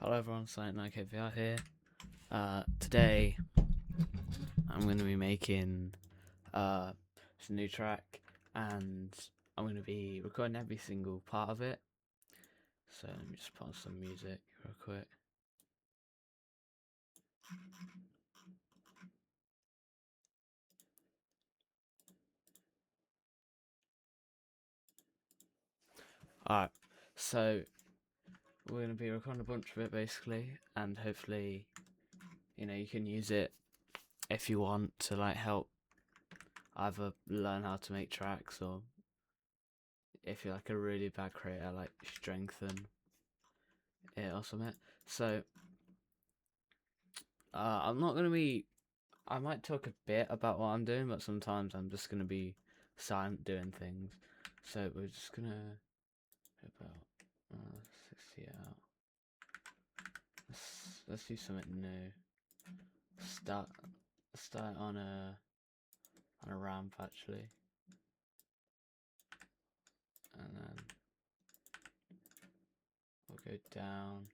Hello everyone, Silent9KVR here. Today I'm going to be making some new track, and I'm going to be recording every single part of it. So let me just put on some music real quick. Alright, so we're going to be recording a bunch of it basically, and hopefully, you can use it if you want to help either learn how to make tracks, or if you're a really bad creator, strengthen it or something. So I'm not gonna be. I might talk a bit about what I'm doing, but sometimes I'm just gonna be silent doing things. So we're just gonna about 60 out. Let's do something new. Start on a ramp actually, and then we'll go down.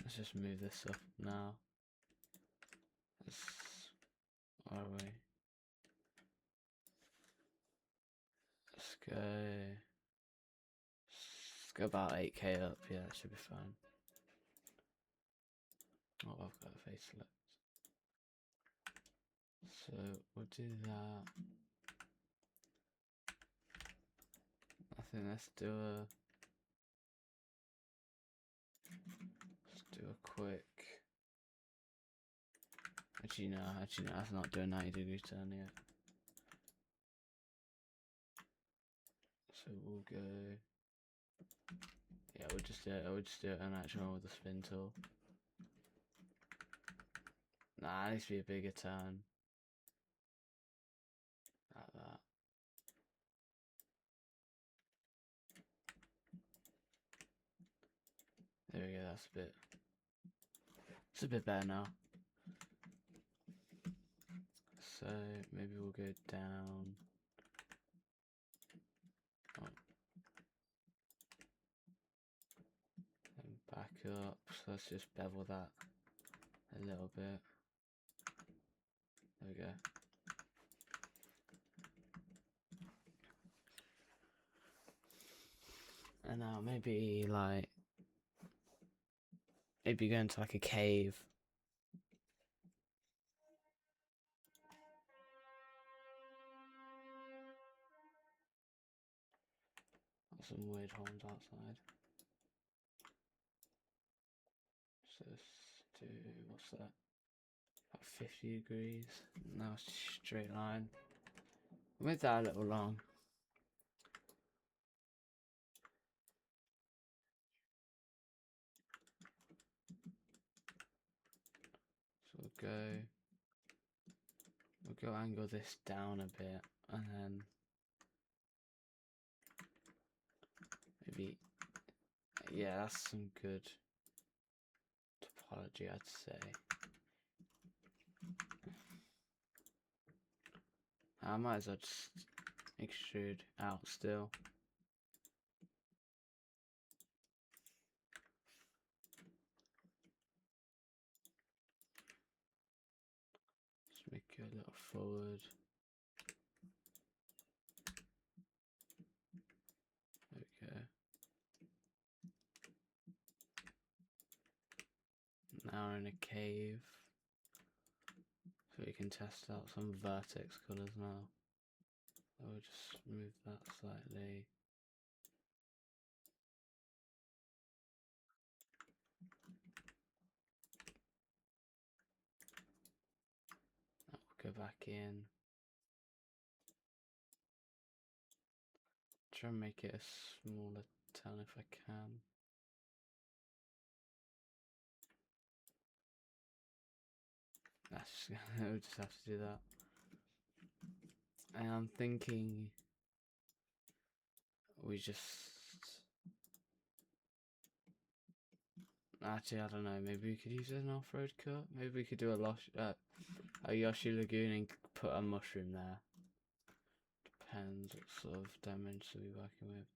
Let's just move this up now. Where are we? Let's go about 8k up. Yeah, that should be fine. Oh, I've got a facelift. So we'll do that. I think let's do a quick. Actually no, let's not do a 90-degree turn yet. So we'll go. Yeah, we'll just do it an actual one with the spin tool. Nah, it needs to be a bigger turn. Like that. There we go, it's a bit better now. So maybe we'll go down. Oh. And back up. So let's just bevel that a little bit. There we go. And now maybe go into a cave. Some weird horns outside. So let's do, what's that? About 50 degrees. Now straight line. Move that a little long. So we'll go angle this down a bit, and then maybe, yeah, that's some good topology, I'd say. I might as well just extrude out still. Just make it a little forward. There we go. Now we're in a cave, so we can test out some vertex colors now. I'll just move that slightly. I'll go back in. Try and make it a smaller town if I can. We'll just have to do that. And I'm thinking we just. Actually, I don't know. Maybe we could use an off-road cut. Maybe we could do a Yoshi Lagoon and put a mushroom there. Depends what sort of dimensions we're working with.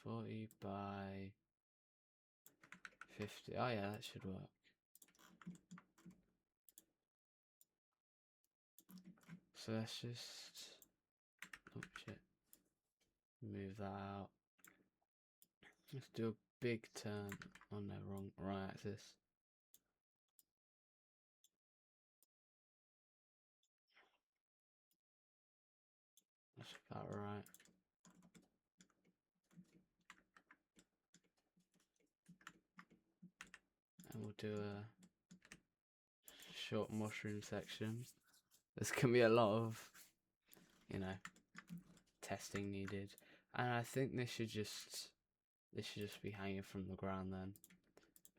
40 by 50. Oh yeah, that should work. So let's just, oh shit, move that out. Let's do a big turn on the wrong axis. That's about right. And we'll do a short mushroom section. There's gonna be a lot of, you know, testing needed, and I think this should just be hanging from the ground then,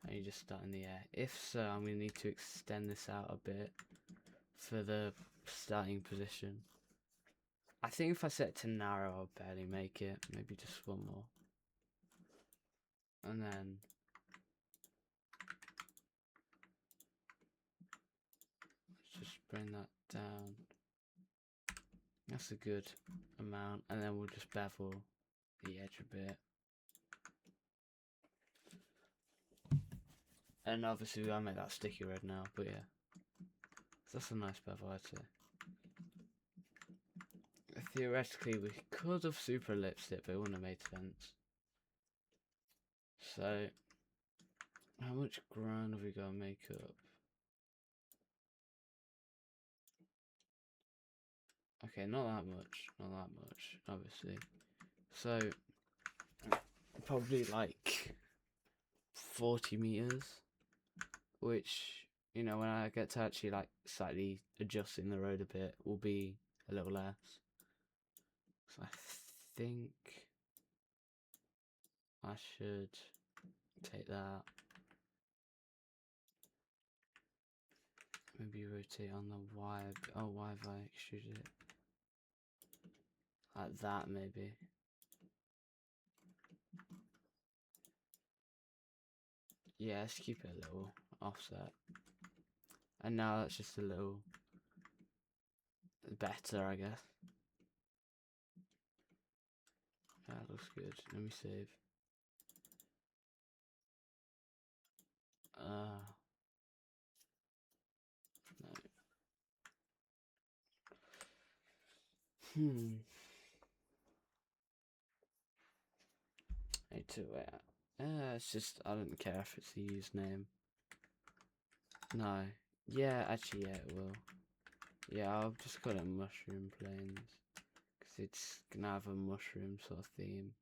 and you just start in the air. If so, I'm gonna need to extend this out a bit for the starting position. I think if I set it to narrow, I'll barely make it. Maybe just one more, and then let's just bring that down. That's a good amount, and then we'll just bevel the edge a bit. And obviously we gotta make that sticky red now, but yeah. That's a nice bevel, I'd say. Theoretically we could have super ellipsed it, but it wouldn't have made sense. So, how much ground have we got to make up? Okay, not that much, obviously. So, probably like 40 meters, which, you know, when I get to actually like slightly adjusting the road a bit, will be a little less. So I think I should take that. Maybe rotate on the Y. Oh, why have I extruded it? Like that, maybe. Yeah, let's keep it a little offset. And now that's just a little better, I guess. That looks good. Let me save. No. Need to it's just, I don't care if it's the username. No. Yeah, actually, yeah, it will. Yeah, I'll just call it Mushroom Plains, because it's gonna have a mushroom sort of theme.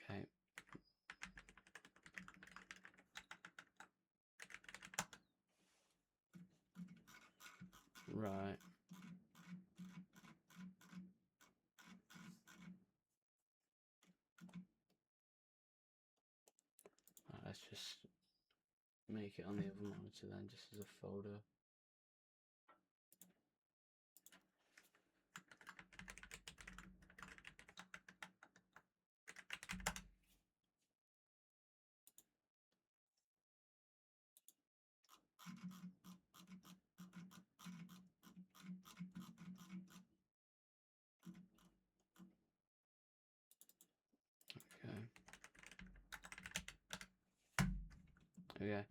Okay. Right. Let's just make it on the other monitor then, just as a folder. Okay,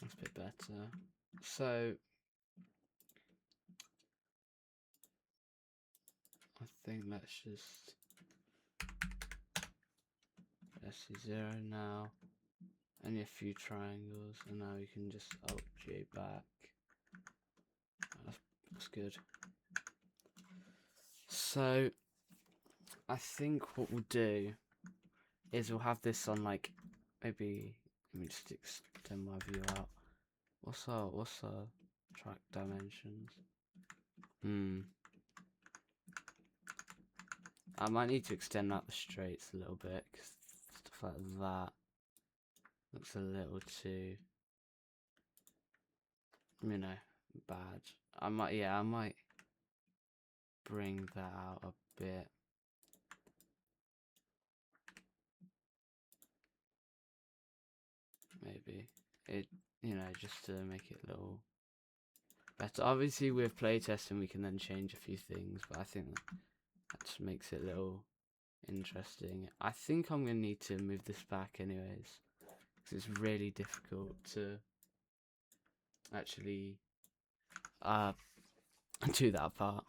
that's a bit better. So I think let's just SC0 now. Only a few triangles, and now we can just Alt-J back. That's good. So I think what we'll do is we'll have this on like, maybe, let me just extend my view out. What's our track dimensions? I might need to extend out the straights a little bit, because stuff like that looks a little too, you know, bad. I might bring that out a bit. Maybe it, you know, just to make it a little better. Obviously with playtesting we can then change a few things, but I think That just makes it a little interesting. I think I'm going to need to move this back anyways, because it's really difficult to actually do that part.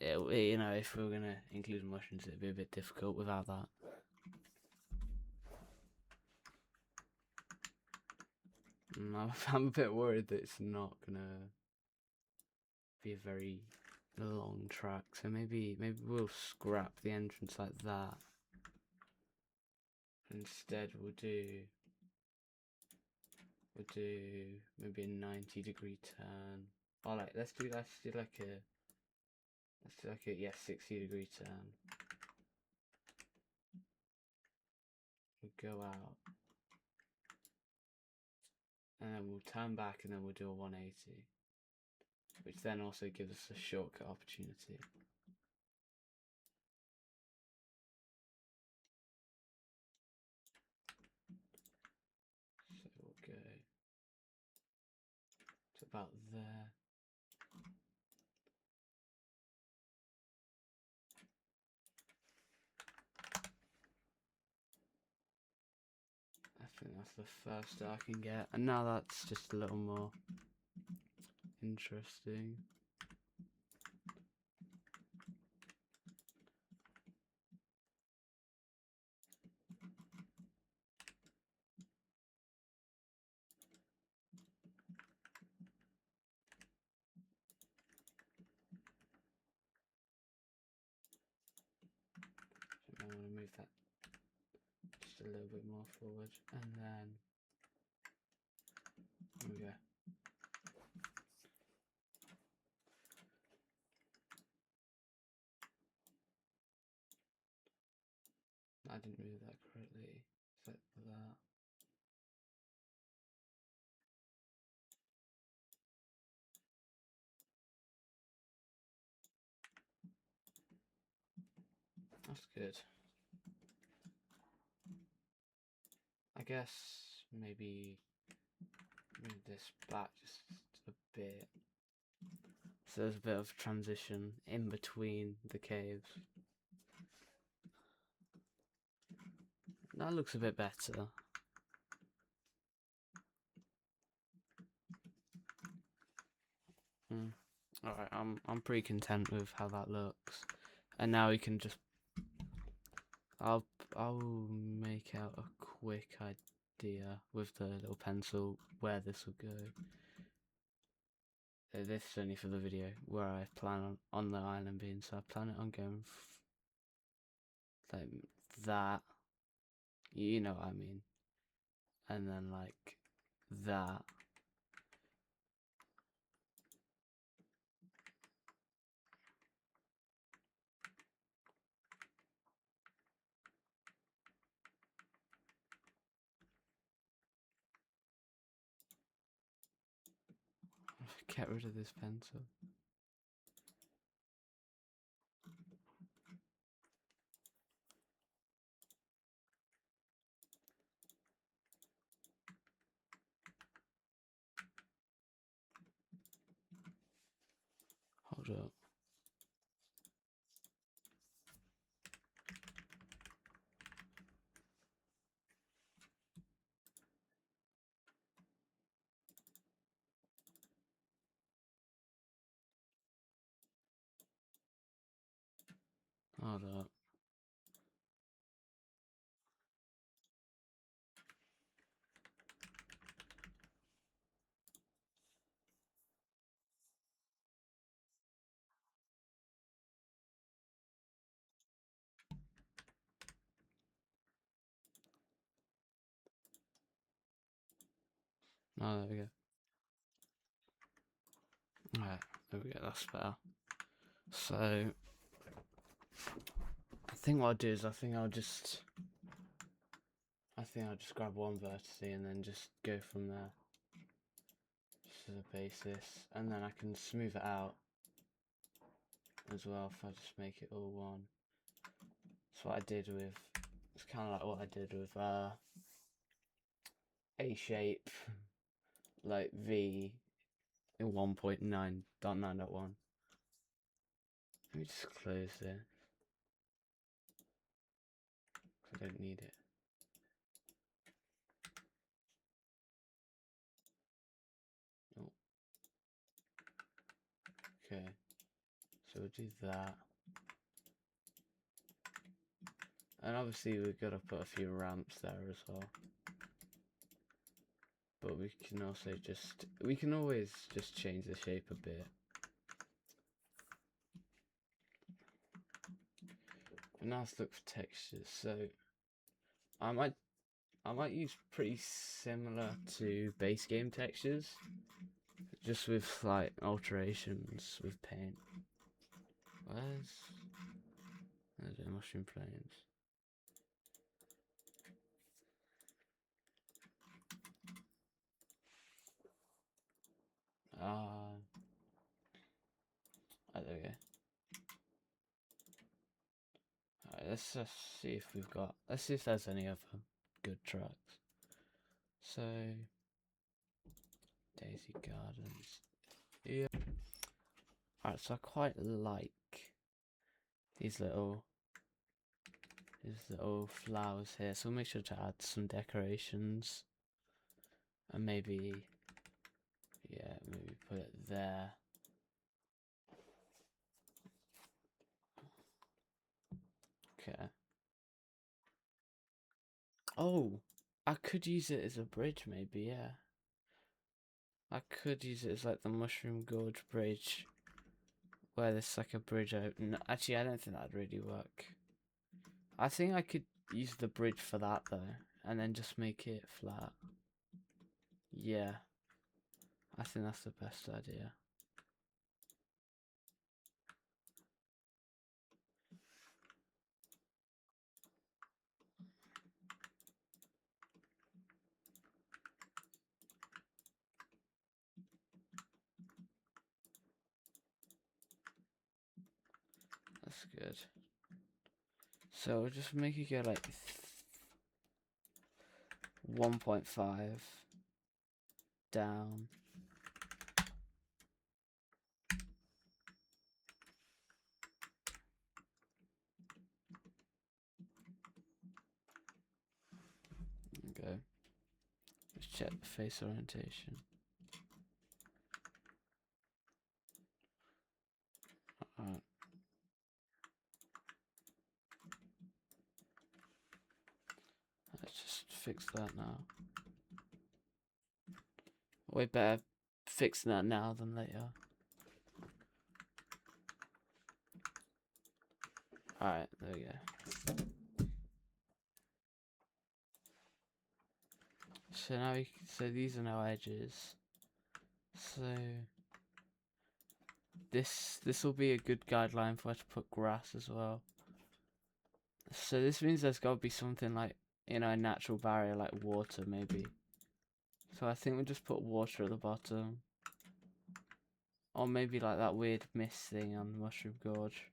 You know, if we were going to include mushrooms, it'd be a bit difficult without that. I'm a bit worried that it's not going to be a very long track, so maybe we'll scrap the entrance like that. Instead we'll do maybe a 90-degree turn. Oh, let's do like a 60-degree turn. We'll go out, and then we'll turn back, and then we'll do a 180, which then also gives us a shortcut opportunity. So we'll go to about there. I think that's the first I can get, and now that's just a little more interesting. I want to move that just a little bit more forward, and then there we go. I didn't move that correctly. Set that. That's good. I guess maybe move this back just a bit. So there's a bit of transition in between the caves. That looks a bit better. Alright, I'm pretty content with how that looks. And now we can just I'll make out a quick idea with the little pencil where this will go. This is only for the video where I plan on the island being, so I plan it on going like that, you know what I mean, and then like that. Get rid of this pencil. Hold up. Hold up. Oh, there we go. Alright, there we go, that's better. So, I think what I'll do is I think I'll just grab one vertice and then just go from there. Just as a basis. And then I can smooth it out as well if I just make it all one. That's what I did with, it's kind of like what I did with A shape, like V in 1.9.9.1. Let me just close this. I don't need it. Oh. Okay. So we'll do that. And obviously we've got to put a few ramps there as well. But we can also we can always just change the shape a bit. And now let's look for textures. So I might use pretty similar to base game textures, just with slight alterations with paint. There's the mushroom plains. There we go. Alright, let's just see if let's see if there's any other good tracks. So, Daisy Gardens. Yeah. Alright, so I quite like these little flowers here. So we'll make sure to add some decorations. And maybe put it there. Okay. Oh, I could use it as a bridge maybe, yeah. I could use it as like the Mushroom Gorge Bridge, where there's like a bridge open. Actually, I don't think that'd really work. I think I could use the bridge for that though, and then just make it flat. Yeah, I think that's the best idea. That's good. So we'll just make it go like 1.5 down. Okay. Let's check the face orientation. Alright. Let's just fix that now. Way better fixing that now than later. Alright, there we go. So now so these are now edges. So this will be a good guideline for where to put grass as well. So this means there's got to be something like, you know, a natural barrier like water maybe. So I think we'll just put water at the bottom. Or maybe like that weird mist thing on Mushroom Gorge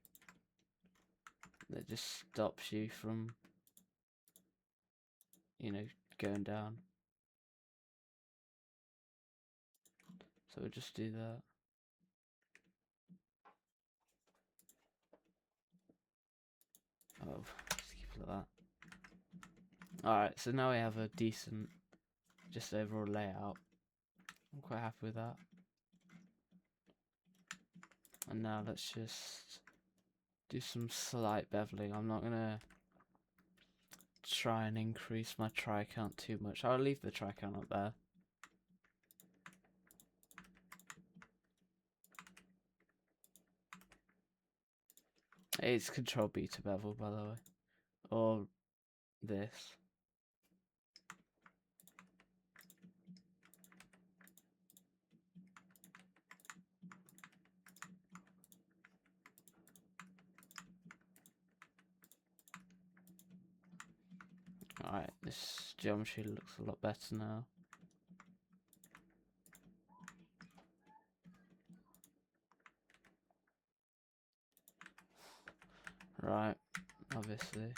that just stops you from, you know, going down. So we'll just do that. Oh, just keep it like that. Alright, so now we have a decent, just overall layout. I'm quite happy with that. And now let's just do some slight beveling. I'm not gonna try and increase my try count too much. I'll leave the try count up there. It's Control B to bevel, by the way. Or this. Alright, this geometry looks a lot better now. Right, obviously.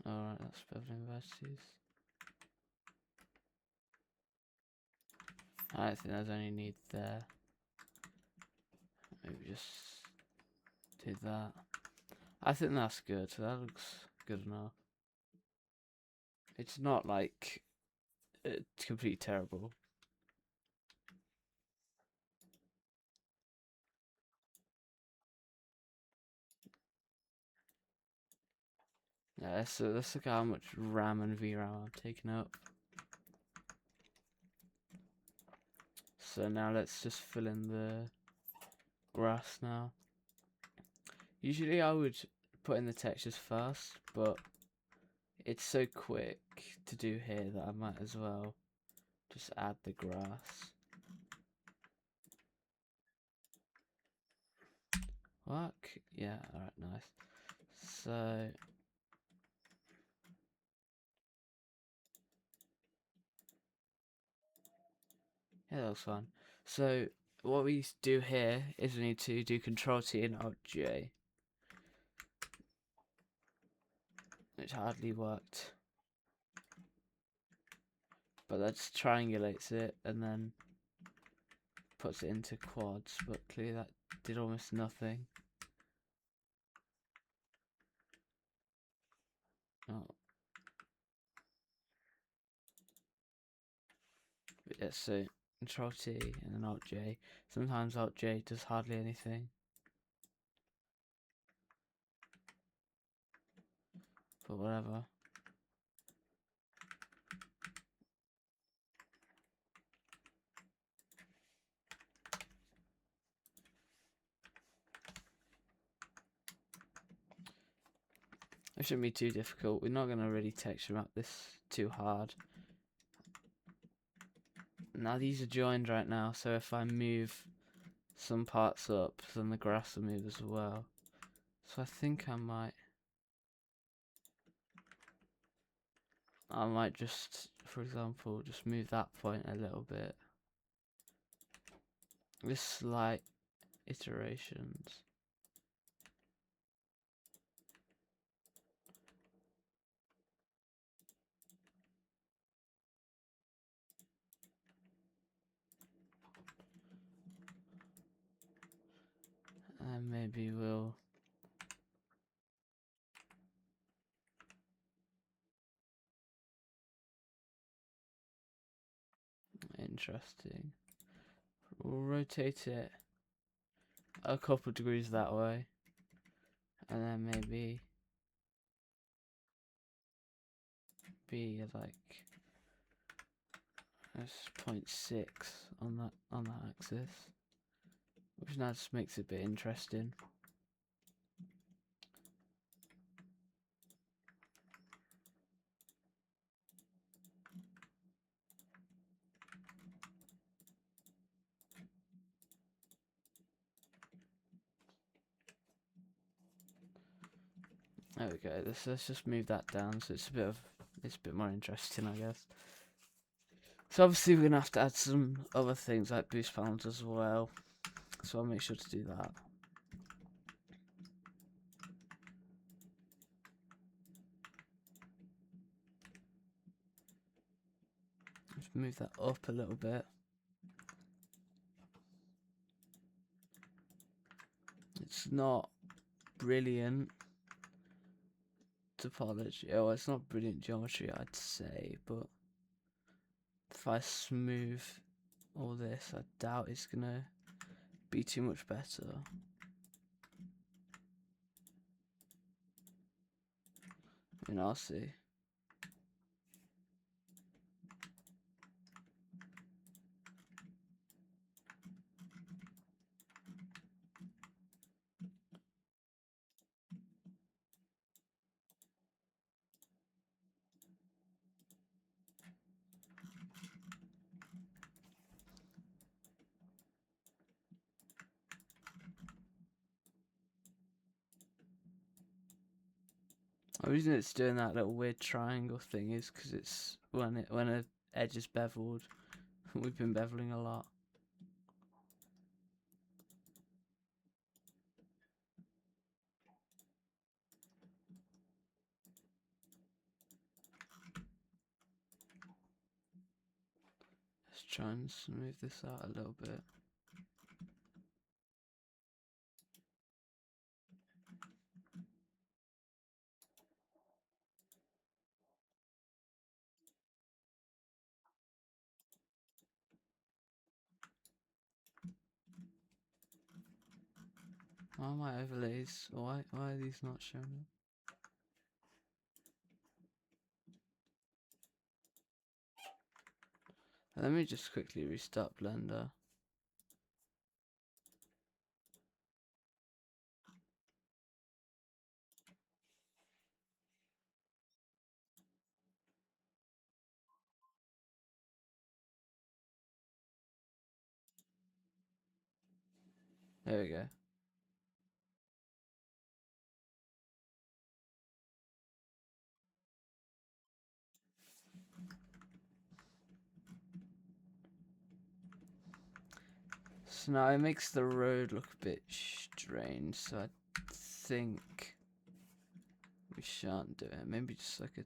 Alright, that's beveling vertices. I don't think there's any need there. Maybe just do that. I think that's good. That looks good enough. It's not like it's completely terrible. Yeah, so let's look at how much RAM and VRAM I'm taking up. So now let's just fill in the grass now. Usually I would put in the textures first, but it's so quick to do here that I might as well just add the grass. Work? Yeah, alright, nice. So yeah, that was fun. So what we do here is we need to do Control T and Alt J, which hardly worked. But that just triangulates it and then puts it into quads, but clearly that did almost nothing. Oh. But yeah, so Control T and then Alt J. Sometimes Alt J does hardly anything. But whatever. It shouldn't be too difficult. We're not going to really texture map this too hard. Now these are joined right now, so if I move some parts up, then the grass will move as well. So I think I might just, for example, just move that point a little bit. Just slight iterations. And maybe we'll interesting. We'll rotate it a couple degrees that way, and then maybe be like 0.6 on that axis, which now just makes it a bit interesting. There we go. Let's just move that down so it's a bit more interesting, I guess. So obviously we're gonna have to add some other things like boost panels as well. So I'll make sure to do that. Just move that up a little bit. It's not brilliant topology. Oh, it's not brilliant geometry, I'd say, but if I smooth all this, I doubt it's gonna be too much better. I mean, I'll see. The reason it's doing that little weird triangle thing is because it's when an edge is beveled. We've been beveling a lot. Let's try and smooth this out a little bit. Why are my overlays? Why are these not showing up? Let me just quickly restart Blender. There we go. So now it makes the road look a bit strange, so I think we shan't do it. Maybe just like a...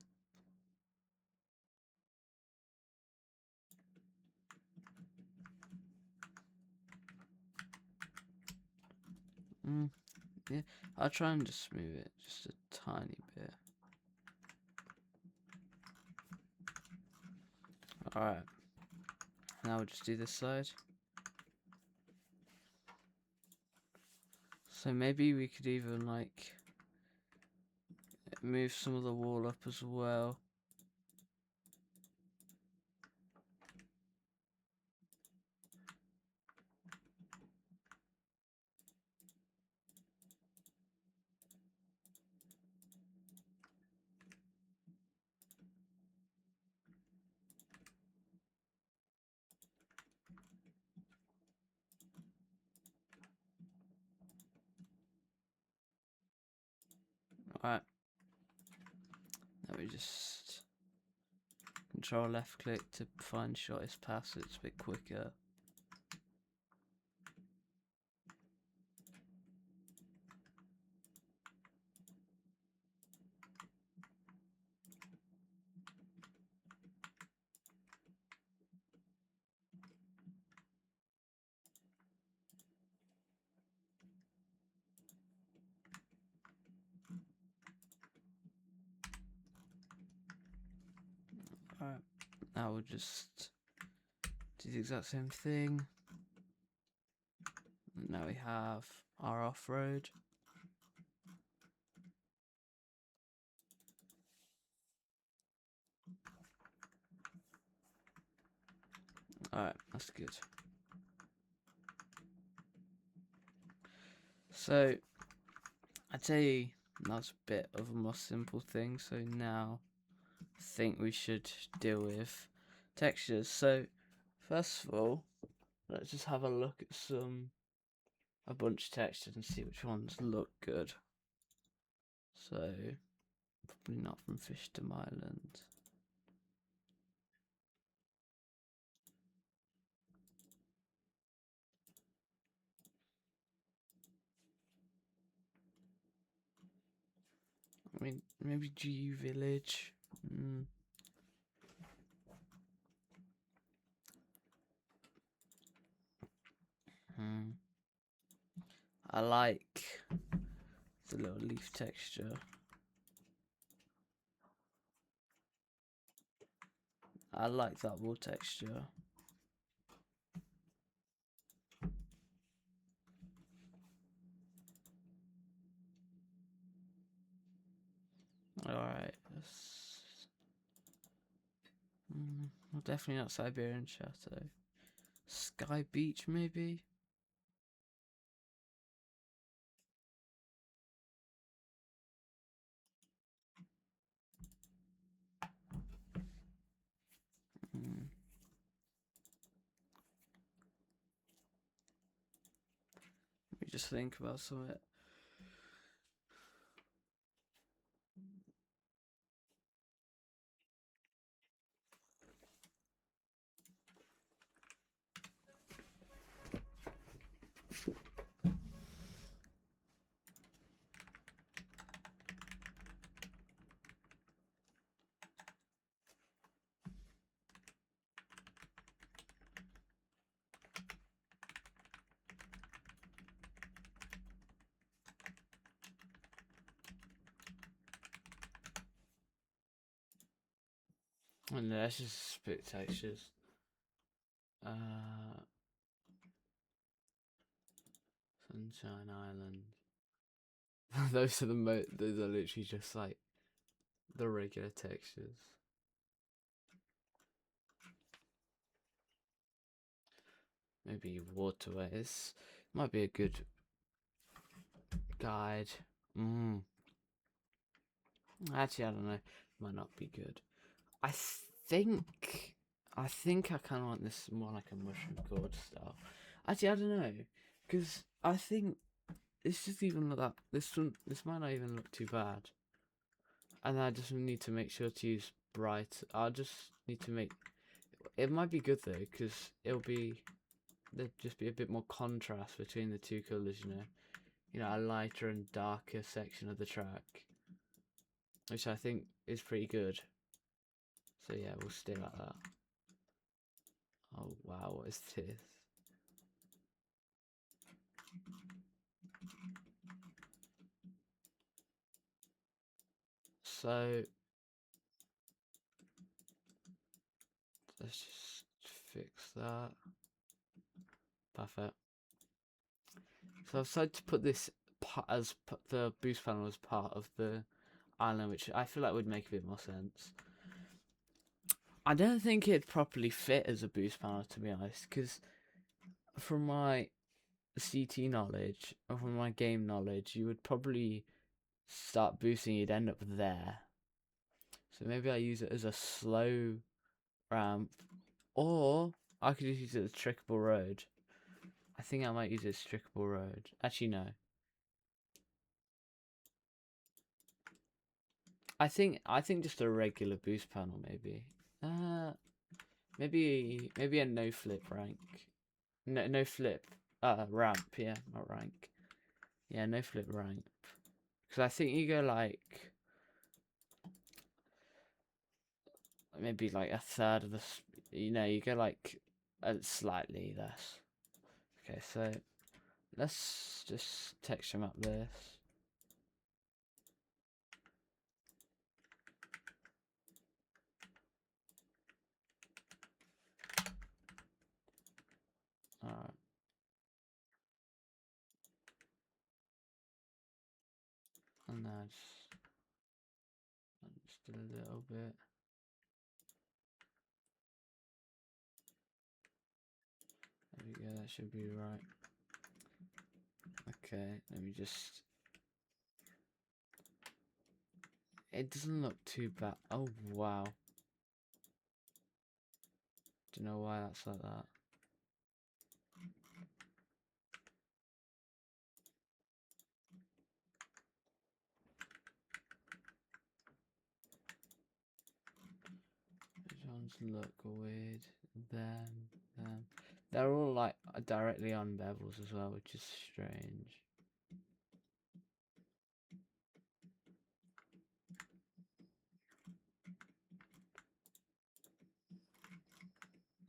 yeah, I'll try and just smooth it just a tiny bit. Alright. Now we'll just do this side. So maybe we could even like move some of the wall up as well. Alright. Now we just control left click to find shortest path so it's a bit quicker. Alright. Now we'll just do the exact same thing. Now we have our off-road. Alright, that's good. So, I'd say that's a bit of a more simple thing. So now I think we should deal with textures. So, first of all, let's just have a look at a bunch of textures and see which ones look good. So, probably not from Fishdom Island. I mean, maybe GU Village. I like the little leaf texture. I like that wool texture. Alright, well, definitely not Siberian Chateau. Sky Beach, maybe? Let me just think about some of it. And let's just split textures. Sunshine Island. Those are those are literally just like the regular textures. Maybe waterways. Might be a good guide. Actually, I don't know. Might not be good. I think I kind of want this more like a mushroom gourd style. Actually, I don't know, because I think this just even look that this might not even look too bad. And I just need to make sure to use bright. I'll just need to make it might be good though, because there'll just be a bit more contrast between the two colours. You know, a lighter and darker section of the track, which I think is pretty good. So yeah, we'll stay like that. Oh wow, what is this? So let's just fix that. Perfect. So I've decided to put this as the boost panel as part of the island, which I feel like would make a bit more sense. I don't think it'd properly fit as a boost panel, to be honest, because from my CT knowledge or from my game knowledge, you would probably start boosting, you'd end up there. So maybe I use it as a slow ramp, or I could just use it as Trickable Road. I think I might use it as Trickable Road. Actually, no. I think just a regular boost panel, maybe. Maybe a no flip rank. No flip. Ramp. Yeah, not rank. Yeah, no flip ramp. Because I think you go like maybe like a third of the. You go like slightly less. Okay, so let's just texture map this. Alright. And now just a little bit. There we go, that should be right. Okay, let me just. It doesn't look too bad. Oh wow. Don't know why that's like that. Which ones look weird? Them. They're all like directly on bevels as well, which is strange.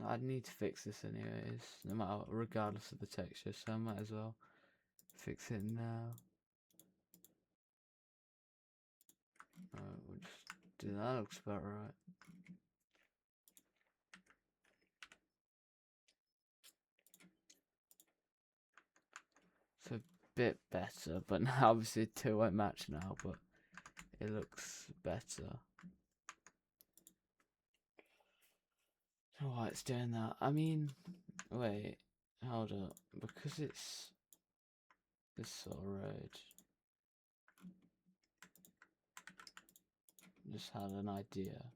I'd need to fix this anyways, no matter, regardless of the texture, so I might as well fix it now. We'll just do that. That looks about right. It's a bit better, but now obviously the two won't match now, but it looks better. Why it's doing that? I mean, wait, hold up, because it's this sort of road. Just had an idea.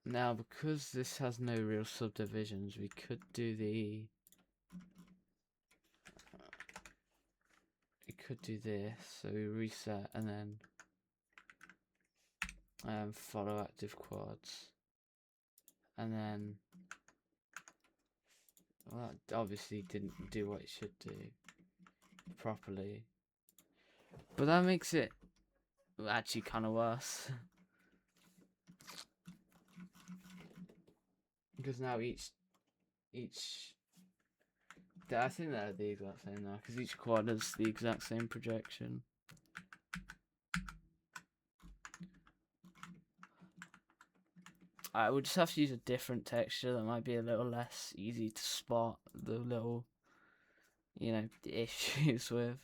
Now, because this has no real subdivisions, we could do this. So we reset and then follow active quads, and then well, that obviously didn't do what it should do properly, but that makes it actually kind of worse. because now each I think they're the exact same now because each quad has the exact same projection. I would just have to use a different texture that might be a little less easy to spot the little, issues with.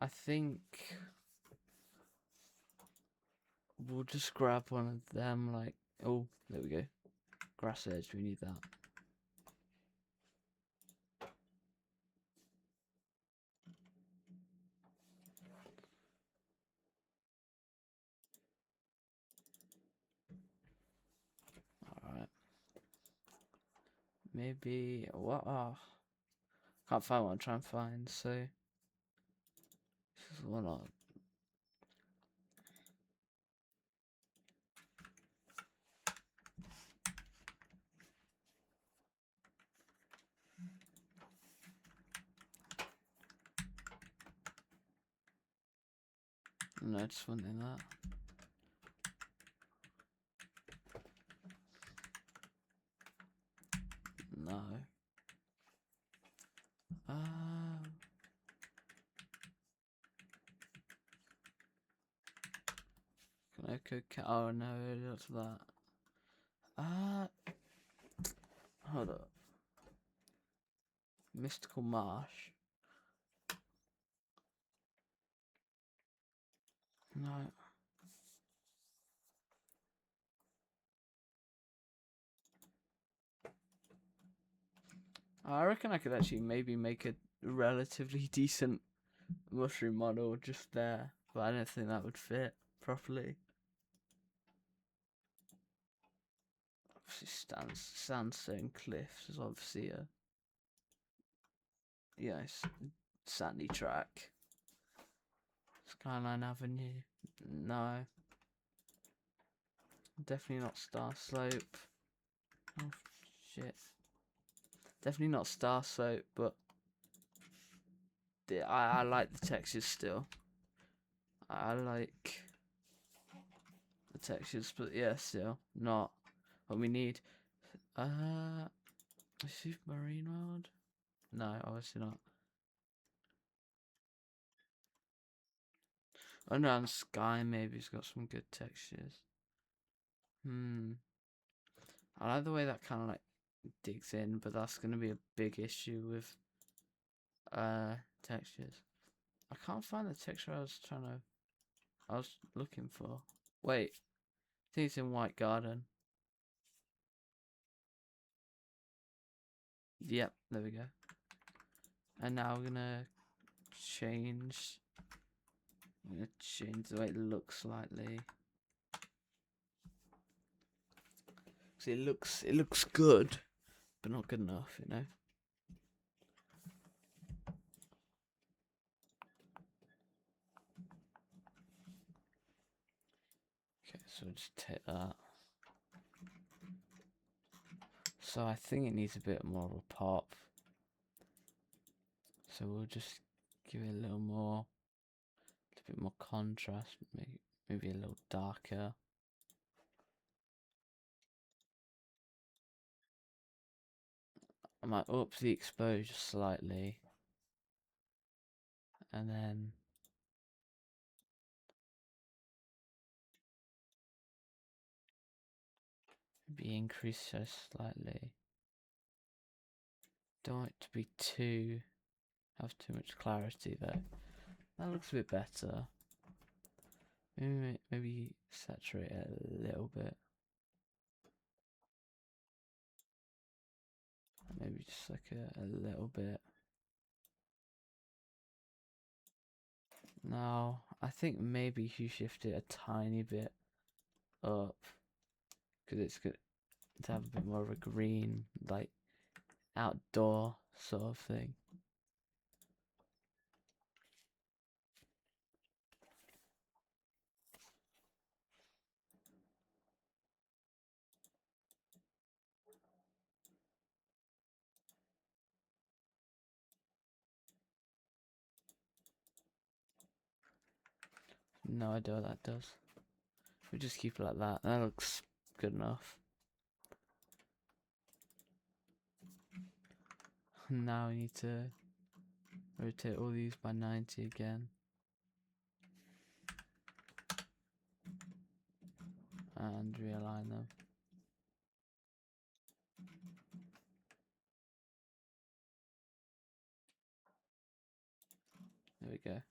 I think we'll just grab one of them, like, oh, there we go. Grass edge, we need that. Alright. Maybe, what? Oh, can't find what I'm trying to find, so. This is one odd. No, just wanting that. No. Oh no, what's that? Hold up. Mystical Marsh. No. I reckon I could actually maybe make a relatively decent mushroom model just there, but I don't think that would fit properly. Obviously, sandstone cliffs is obviously a sandy track. Skyline Avenue, no, definitely not Star Slope. Oh shit, definitely not Star Slope, but I like the textures still. I like the textures, but yeah, still not what we need. Super Marine World? No, obviously not. Underground Sky maybe's got some good textures. I like the way that kind of like digs in, but that's gonna be a big issue with textures. I can't find the texture I was looking for. Wait, I think it's in White Garden. Yep, there we go. And now we're gonna change. I'm gonna change the way it looks slightly. See, it looks good, but not good enough, you know. Okay, so we'll just take that. So I think it needs a bit more of a pop. So we'll just give it a little bit more contrast, maybe a little darker. I might up the exposure slightly, and then maybe increase so slightly. Don't want it to be have too much clarity though. That looks a bit better. Maybe saturate it a little bit. Maybe just like a little bit. Now, I think maybe you shift it a tiny bit up because it's good to have a bit more of a green, like outdoor sort of thing. No idea what that does. We just keep it like that. That looks good enough. Now we need to rotate all these by 90 again. And realign them. There we go.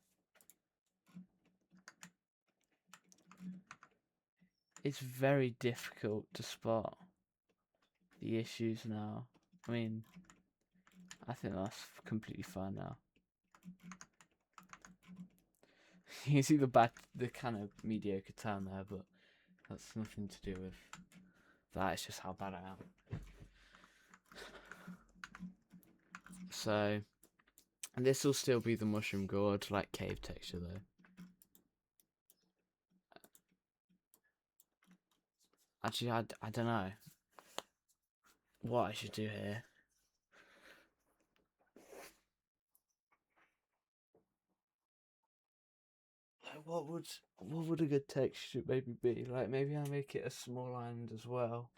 It's very difficult to spot the issues now. I mean, I think that's completely fine now. You can see the kind of mediocre turn there, but that's nothing to do with that. It's just how bad I am. So, and this will still be the mushroom gourd, like cave texture though. Actually, I don't know what I should do here. Like, what would a good texture maybe be? Like, maybe I make it a small island as well.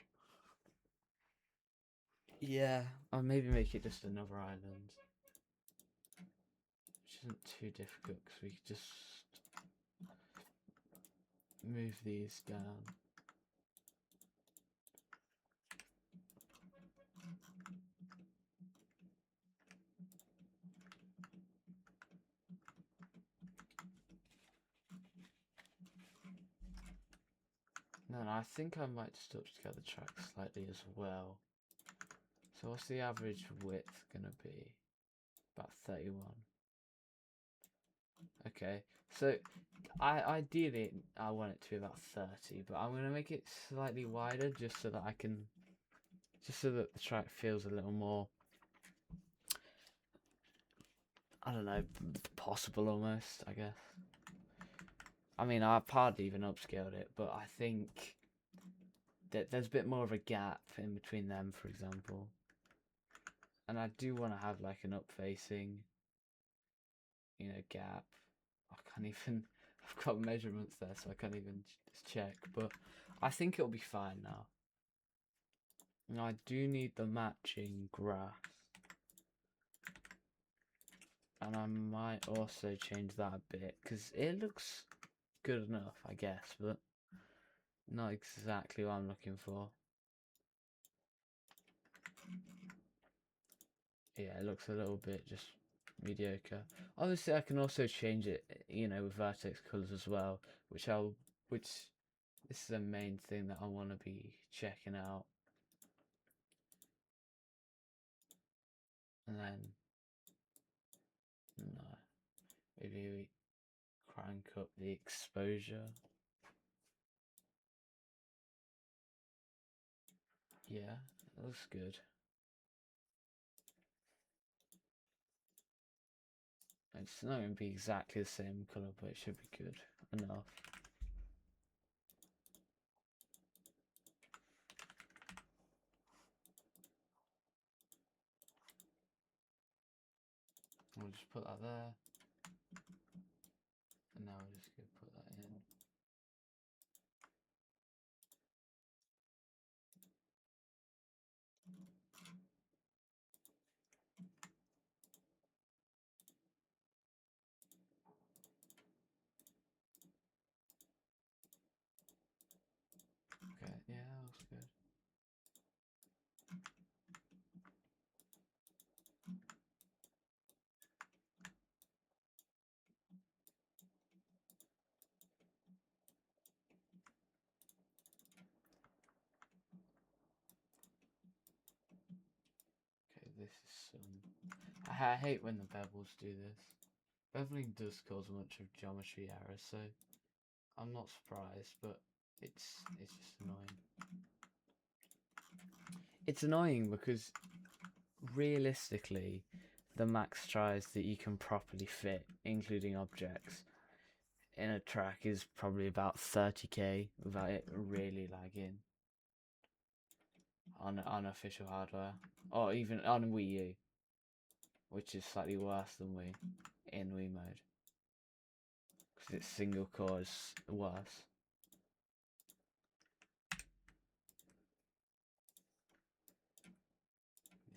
Yeah, or maybe make it just another island, which isn't too difficult because we could just move these down. No, I think I might just upscale the track slightly as well. So what's the average width gonna be? About 31. Okay, so ideally I want it to be about 30, but I'm gonna make it slightly wider just so that the track feels a little more, I don't know, possible almost, I guess. I mean, I've hardly even upscaled it, but I think that there's a bit more of a gap in between them, for example. And I do want to have like an up-facing, gap. I can't even, I've got measurements there, so I can't even just check, but I think it'll be fine now. And I do need the matching grass. And I might also change that a bit, because it looks good enough, I guess, but not exactly what I'm looking for. Yeah, it looks a little bit just mediocre. Obviously, I can also change it, with vertex colors as well, which this is the main thing that I want to be checking out. And then, no, maybe we crank up the exposure. Yeah, that looks good. It's not going to be exactly the same colour, but it should be good enough. We'll just put that there. And now we're just going to put that in. Okay, yeah, that looks good. Okay, this is some... I hate when the bevels do this. Beveling does cause a bunch of geometry errors, so I'm not surprised, but it's just annoying. It's annoying because realistically, the max tries that you can properly fit, including objects, in a track is probably about 30k without it really lagging on official hardware, or even on Wii U, which is slightly worse than Wii in Wii mode. because it's single core is worse.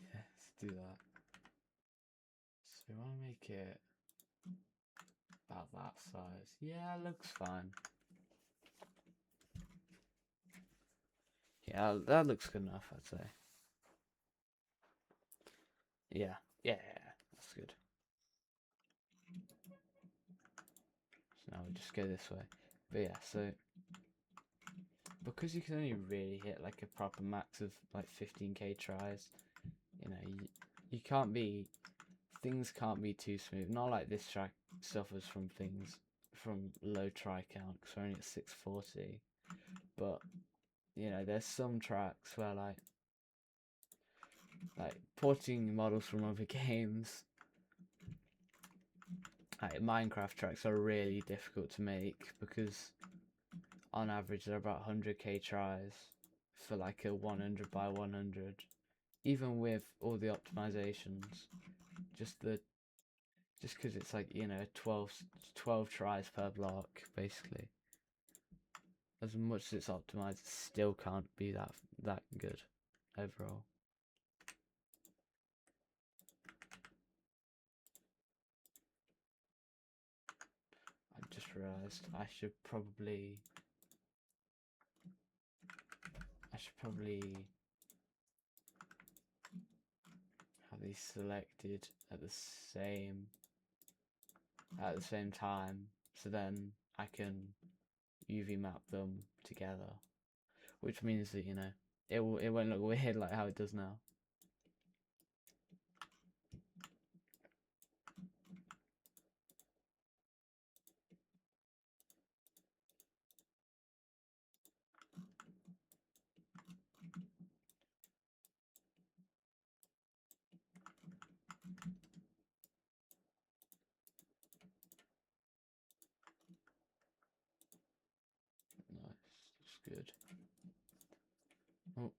Yeah, let's do that. So we want to make it about that size. Yeah, looks fine. Yeah, that looks good enough, I'd say. Yeah, that's good. So now we just go this way. But yeah, so because you can only really hit like a proper max of like 15k tries, you know, you can't be, things can't be too smooth. Not like this track suffers from things from low try count because we're only at 640. But you know, there's some tracks where like porting models from other games, like Minecraft tracks are really difficult to make because on average they're about 100k tries for like a 100 by 100, even with all the optimizations. Just because it's like, you know, 12 tries per block basically. As much as it's optimized, it still can't be that good overall. I just realized I should probably have these selected at the same time, so then I can UV map them together, which means that, you know, it won't look weird like how it does now. Nice, that's good. Oh.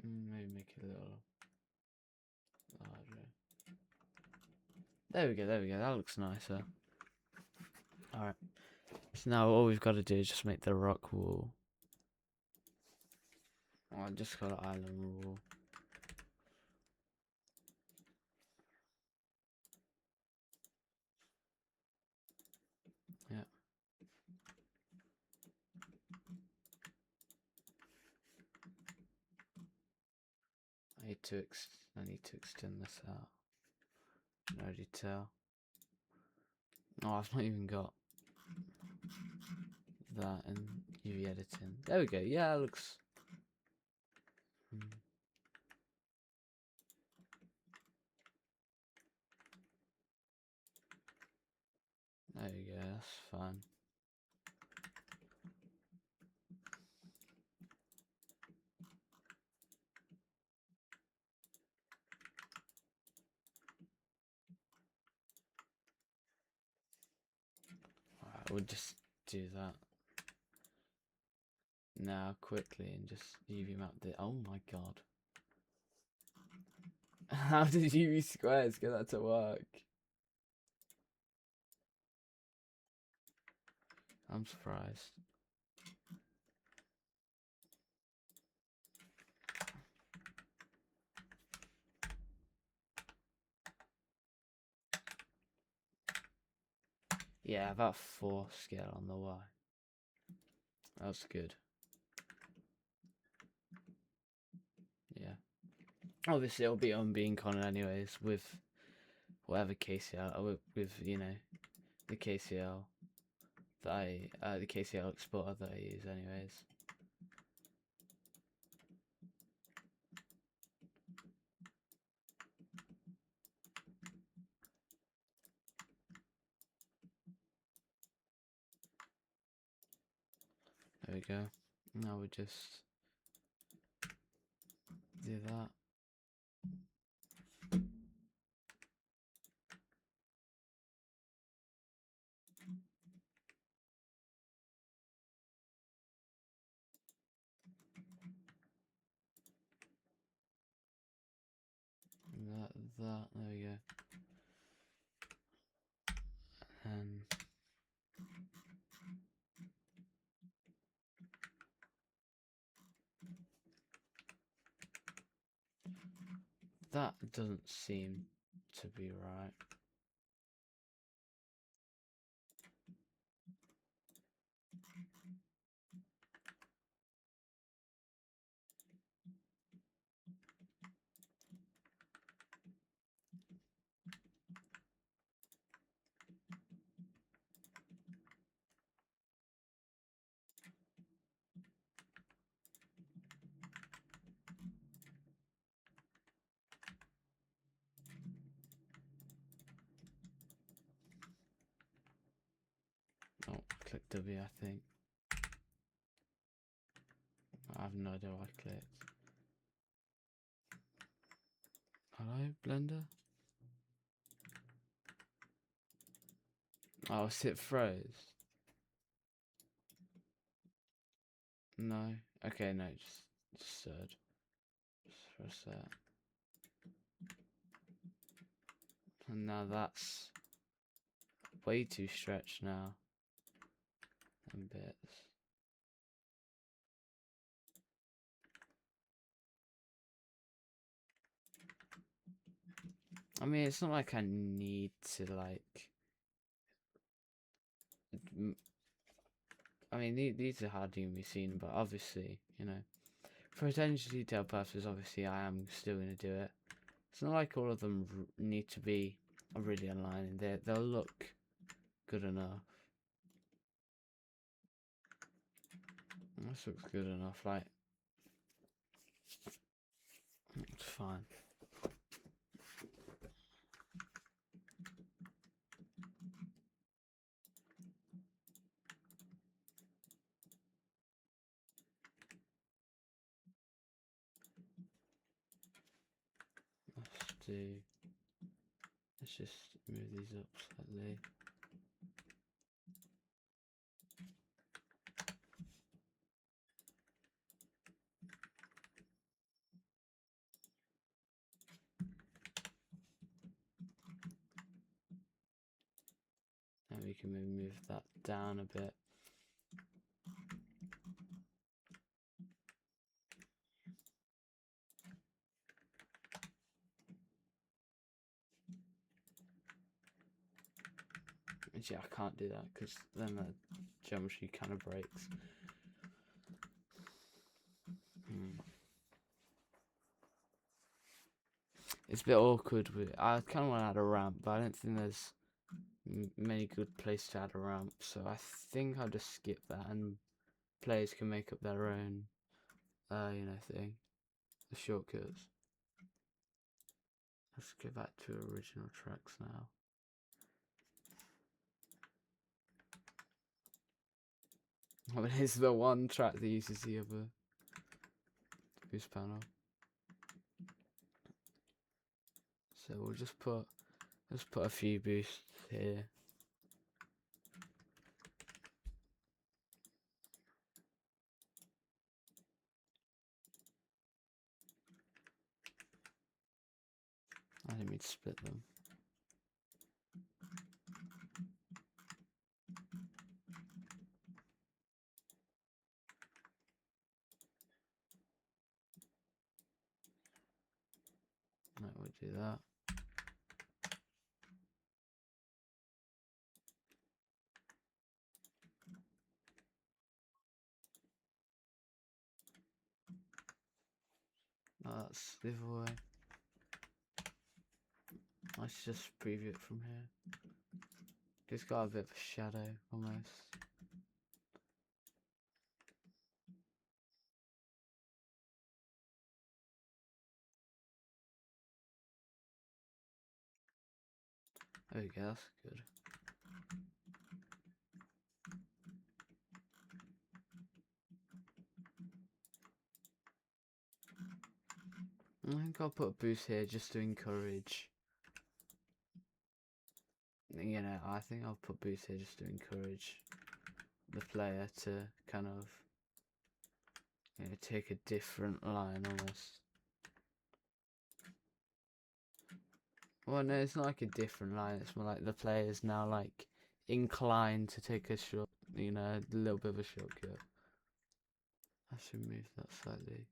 Maybe make it a little larger. There we go, that looks nicer. Alright, so now all we've got to do is just make the rock wall. Oh, I just got an island wall. Yeah. I need to extend this out. Can already tell. Oh, I've not even got that in UV editing. There we go. Yeah, it looks. There you go. That's fine. Alright, we'll just do that now quickly and just UV map it. Oh my god. How did UV squares get that to work? I'm surprised. Yeah, about 4 scale on the Y. That's good. Yeah. Obviously, it'll be on Bean Con anyways with whatever KCL, with you know, the KCL the KCL exporter that I use anyways. There we go. Now we just do that. that. There we go. And that doesn't seem to be right. Oh, click W, I think. I have no idea what I clicked. Hello, Blender? Oh, it froze. No. Okay, no, just third. Just press that. And now that's way too stretched now. And bits. I mean, it's not like I need to, like... I mean, these are hardly even be seen, but obviously, you know, for attention to detail purposes, obviously I am still going to do it. It's not like all of them need to be really aligned. They'll look good enough. This looks good enough, like, it's fine. Let's just move these up slightly. And we can maybe move that down a bit. Yeah, I can't do that because then the geometry kind of breaks. It's a bit awkward. I kind of want to add a ramp, but I don't think there's many good places to add a ramp. So I think I'll just skip that, and players can make up their own, thing, the shortcuts. Let's go back to original tracks now. I mean, it's the one track that uses the other boost panel. So we'll just put a few boosts here. I didn't mean to split them. Right, we'll do that. No, that's the other way. Let's just preview it from here. It's got a bit of a shadow almost. There we go, that's good. I think I'll put a boost here just to encourage. You know, I think I'll put boost here just to encourage the player to kind of, take a different line almost. Well, no, it's not like a different line. It's more like the player's now like inclined to take a short, you know, a little bit of a shortcut. I should move that slightly.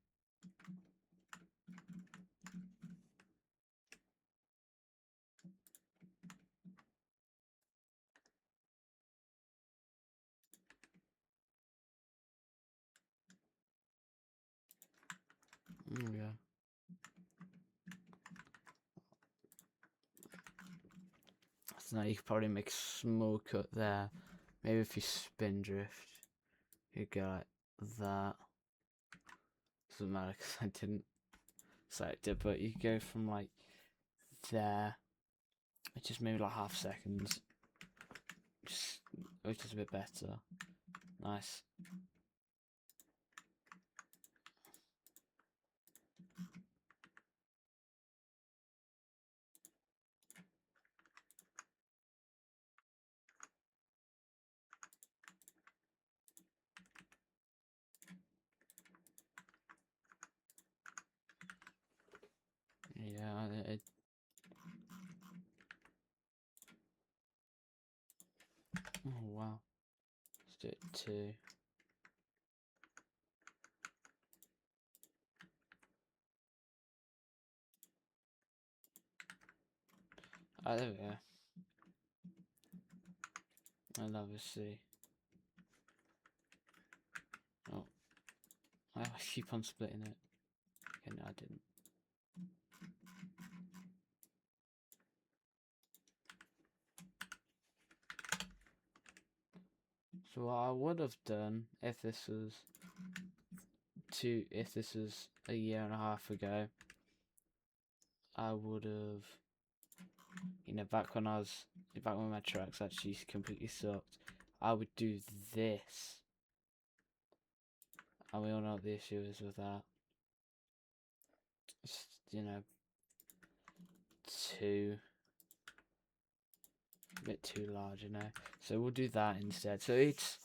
Yeah. So now you could probably make a small cut there. Maybe if you spin drift, you go like that. Doesn't matter because I didn't select it, but you go from like there. It just maybe like half seconds. Which is a bit better. Nice. Yeah, oh wow. Let's do it 2. Oh, there we go. I'll have a see. Oh, I keep on splitting it. Okay, no, I didn't. So what I would have done if this was a year and a half ago, I would have, you know, back when my tracks actually completely sucked, I would do this. And we all know what the issue is with that. It's, you know, a bit too large, you know. So we'll do that instead. So it's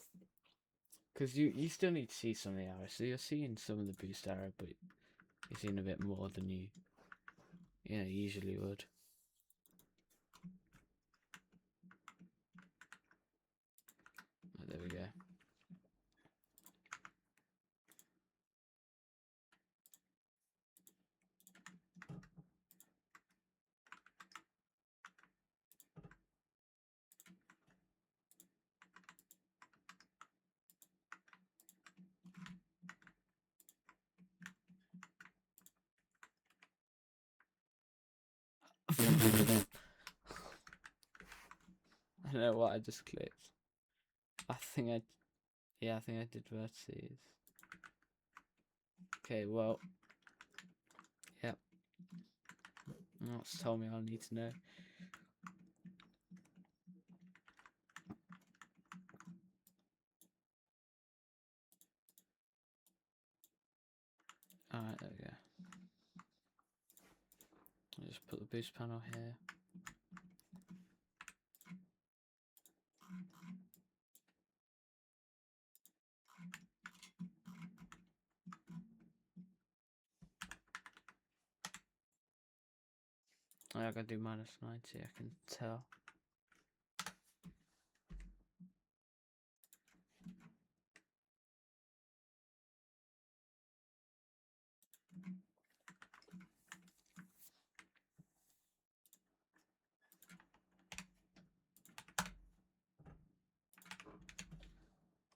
because you still need to see some of the arrows. So you're seeing some of the boost arrow, but you're seeing a bit more than you usually would. Oh, there we go. I don't know what I just clicked. I think I did vertices. Okay, well, yep. That's told me I'll need to know. Alright, there we go. I'll just put the boost panel here. Oh, I gotta do -90, I can tell.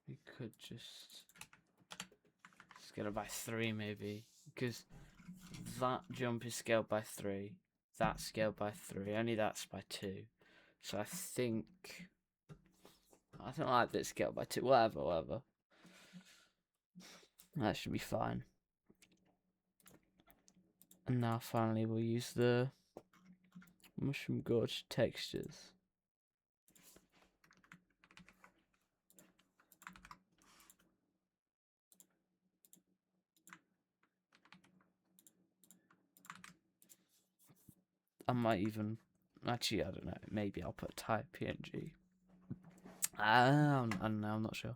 We could just scale it by 3 maybe, because that jump is scaled by 3, that's scaled by 3, only that's by 2. So I think I don't like this scaled by 2. Whatever. That should be fine. And now finally we'll use the Mushroom Gorge textures. I might even, actually, I don't know, maybe I'll put type PNG. I don't know, I'm not sure.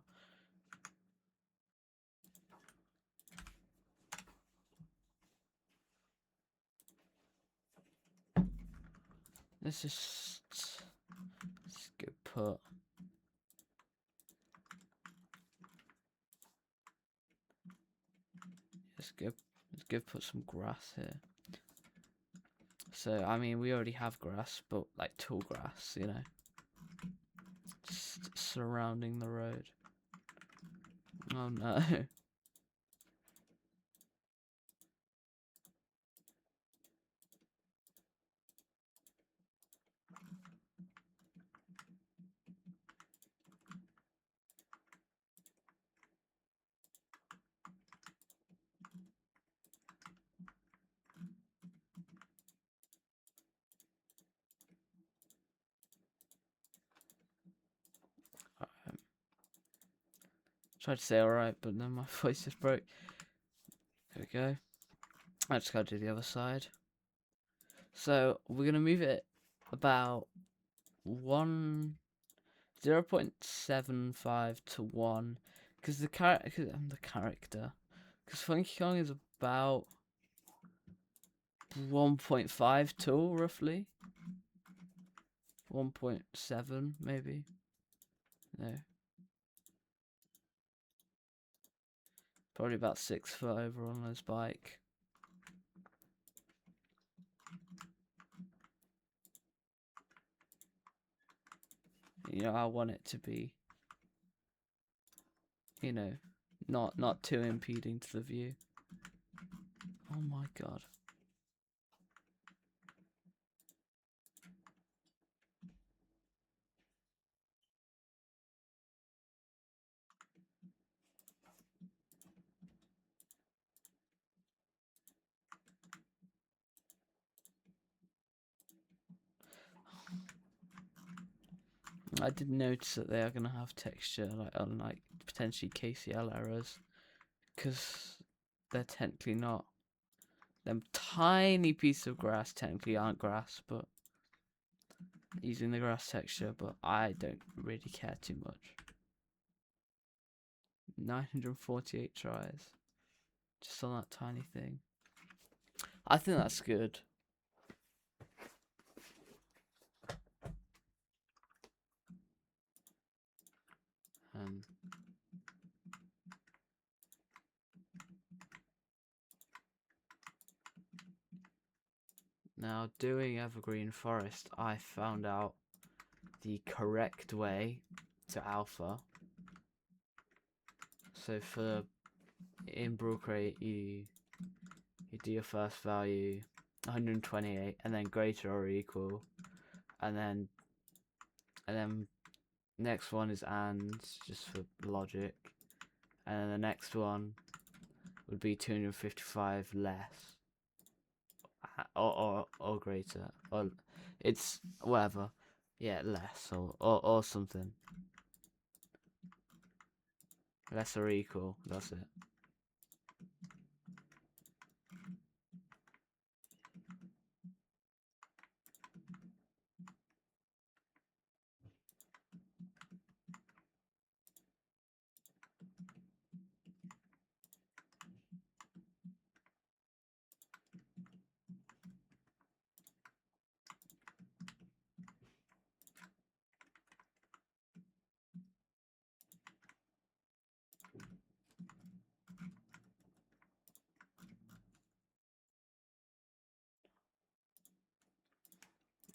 let's go put. Let's go put some grass here. So I mean, we already have grass, but like tall grass, you know, just surrounding the road. Oh no. Tried to say alright, but then my voice just broke. There we go. I just gotta do the other side. So we're gonna move it about 0.75 to 1, because the character, because Funky Kong is about 1.5 tall, roughly. 1.7 maybe. No. Probably about 6 foot over on his bike. You know, I want it to be, you know, not too impeding to the view. Oh my god. I did notice that they are going to have texture, like unlike potentially KCL errors, because they're technically not. Them tiny piece of grass technically aren't grass, but using the grass texture, but I don't really care too much. 948 tries, just on that tiny thing. I think that's good. Now, doing Evergreen Forest, I found out the correct way to alpha. So in Brook Rate, you do your first value 128, and then greater or equal, and then next one is and, just for logic, and then the next one would be 255 less, or greater, or it's whatever, yeah, less or something, less or equal. That's it.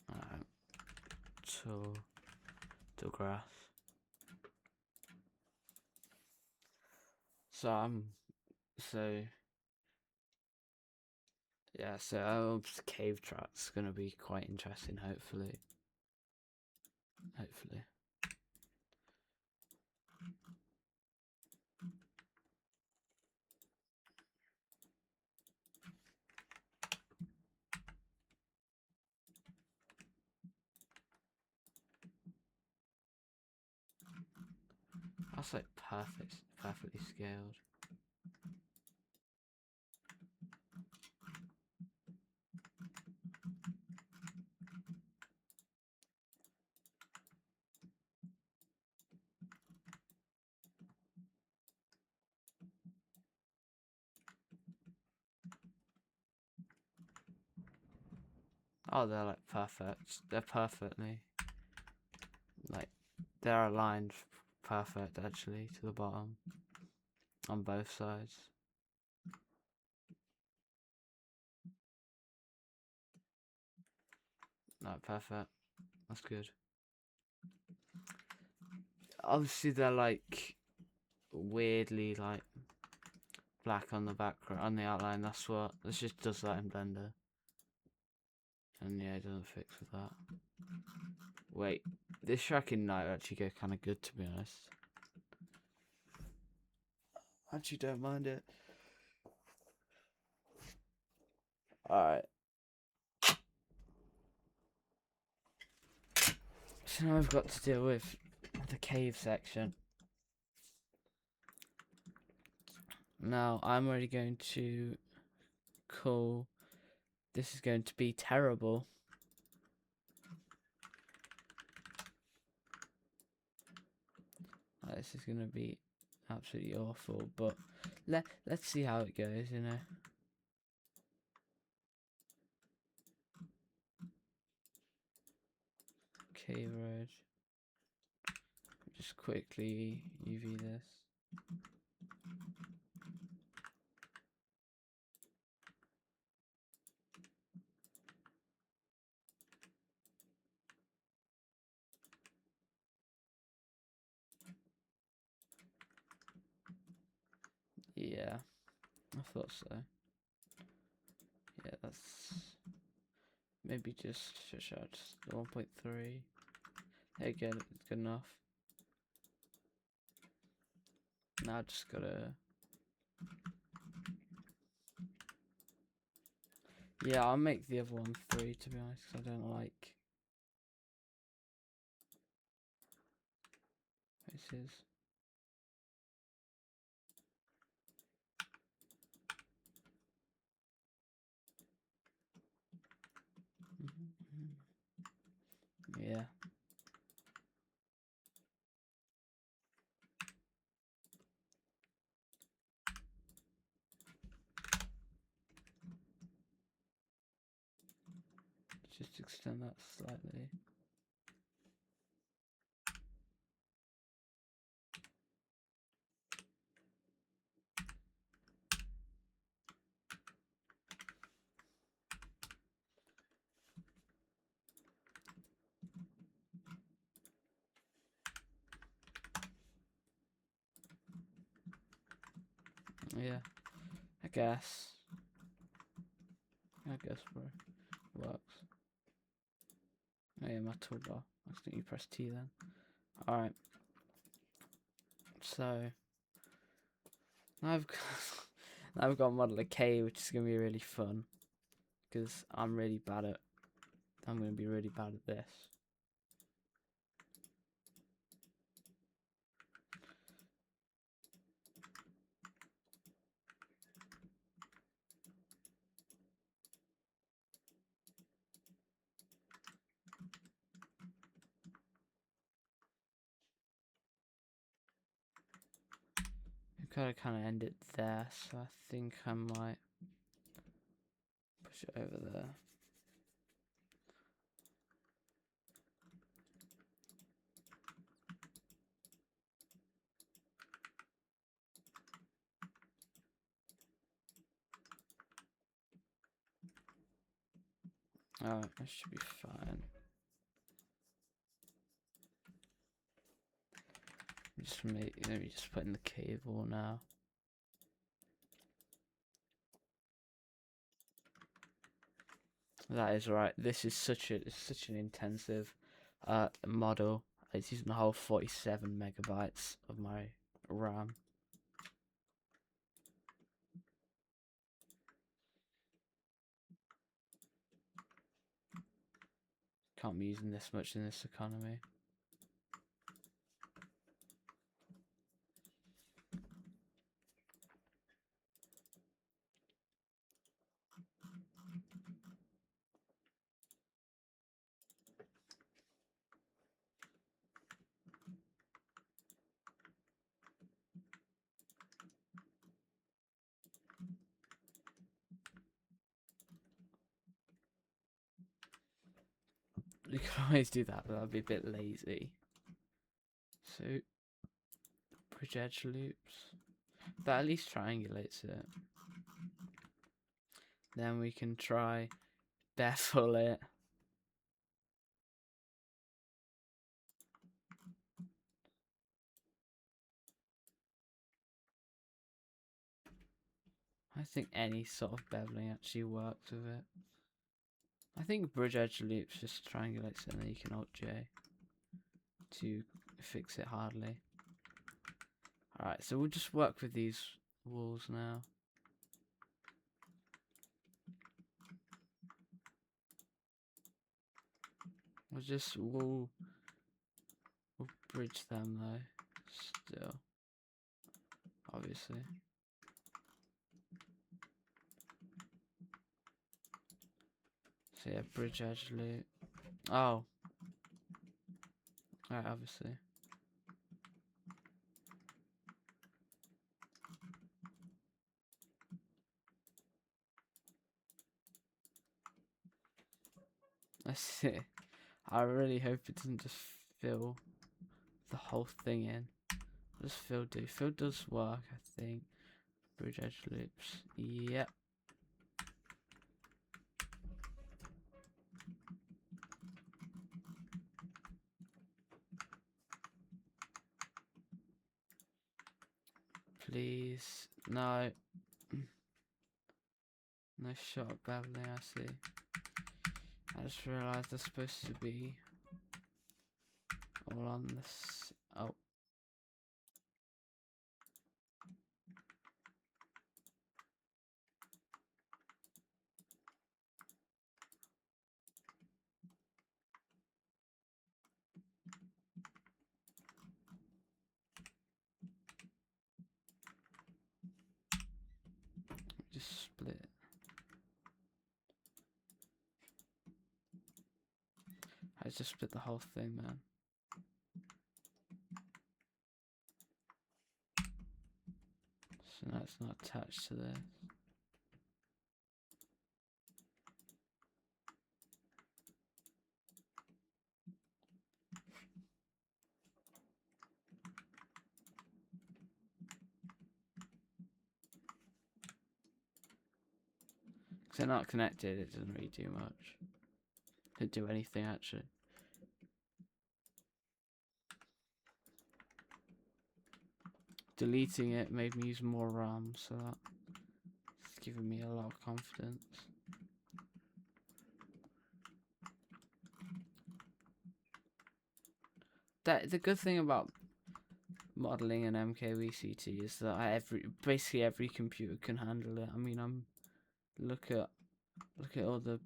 Alright, to grass. So yeah, so cave track's gonna be quite interesting. Hopefully. That's like perfectly scaled. Oh, they're like perfect. They're perfectly, like, they're aligned perfect actually to the bottom on both sides. Like, perfect. That's good. Obviously, they're like weirdly like black on the background, on the outline. That's what this just does that in Blender. And yeah, it doesn't fix with that. Wait, this tracking might actually go kind of good, to be honest. Actually, don't mind it. Alright. So now I've got to deal with the cave section. Now I'm already going to call this is going to be terrible. This is going to be absolutely awful, but let's see how it goes, you know. Cave road. Just quickly UV this. Yeah, I thought so. Yeah, that's maybe just 1.3. Again, it's good enough. Now I just gotta. Yeah, I'll make the other one 3 to be honest, 'cause I don't like faces. Yeah. Just extend that slightly. Yeah. I guess, bro. Works. Oh yeah, my toolbar. I think you press T then. Alright. So now I've got now I've got Modeler K, which is gonna be really fun. Because I'm gonna be really bad at this. I've gotta kinda end it there, so I think I might push it over there. Alright, that should be fine. Let me just put in the cave wall now. That is right. This is such an intensive model. It's using the whole 47 megabytes of my RAM. Can't be using this much in this economy. We could always do that, but that'd be a bit lazy. So, bridge edge loops. That at least triangulates it. Then we can try bevel it. I think any sort of beveling actually works with it. I think bridge edge loops just triangulates it, and then you can Alt J to fix it hardly. Alright, so we'll just work with these walls now. We'll bridge them though, still. Obviously. So yeah, bridge edge loop. Oh. Alright, obviously. I see. I really hope it doesn't just fill the whole thing in. What does fill do? Fill does work, I think. Bridge edge loops. Yep. Please. No. No shot at beveling, I see. I just realised they're supposed to be all on this. Oh. Just split. I just split the whole thing, man. So now it's not attached to this. If they're not connected, it doesn't really do much. Didn't do anything actually. Deleting it made me use more RAM, so that's giving me a lot of confidence. The good thing about modeling an MKBCT is that basically every computer can handle it. I mean, look at all the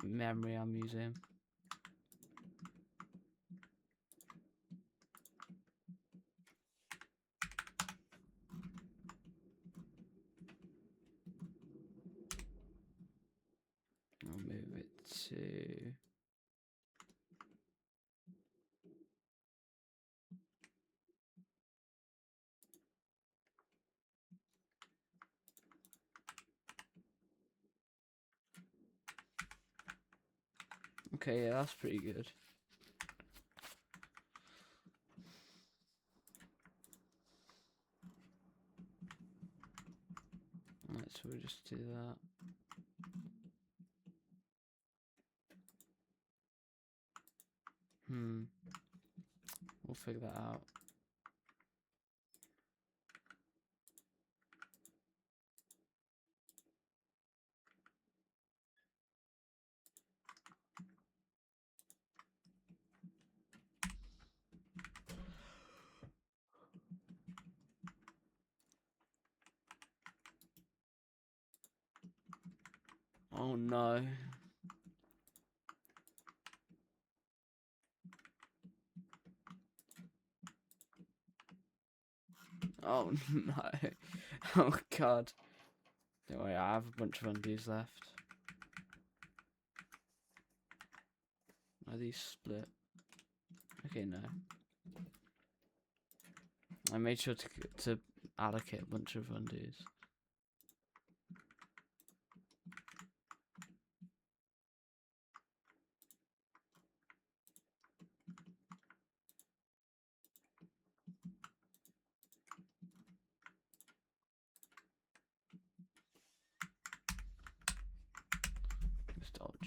memory I'm using. I'll move it to. Okay, yeah, that's pretty good. Alright, so we'll just do that. We'll figure that out. Oh no. Oh no. Oh god. Don't worry, I have a bunch of undos left. Are these split? Okay, no. I made sure to allocate a bunch of undos.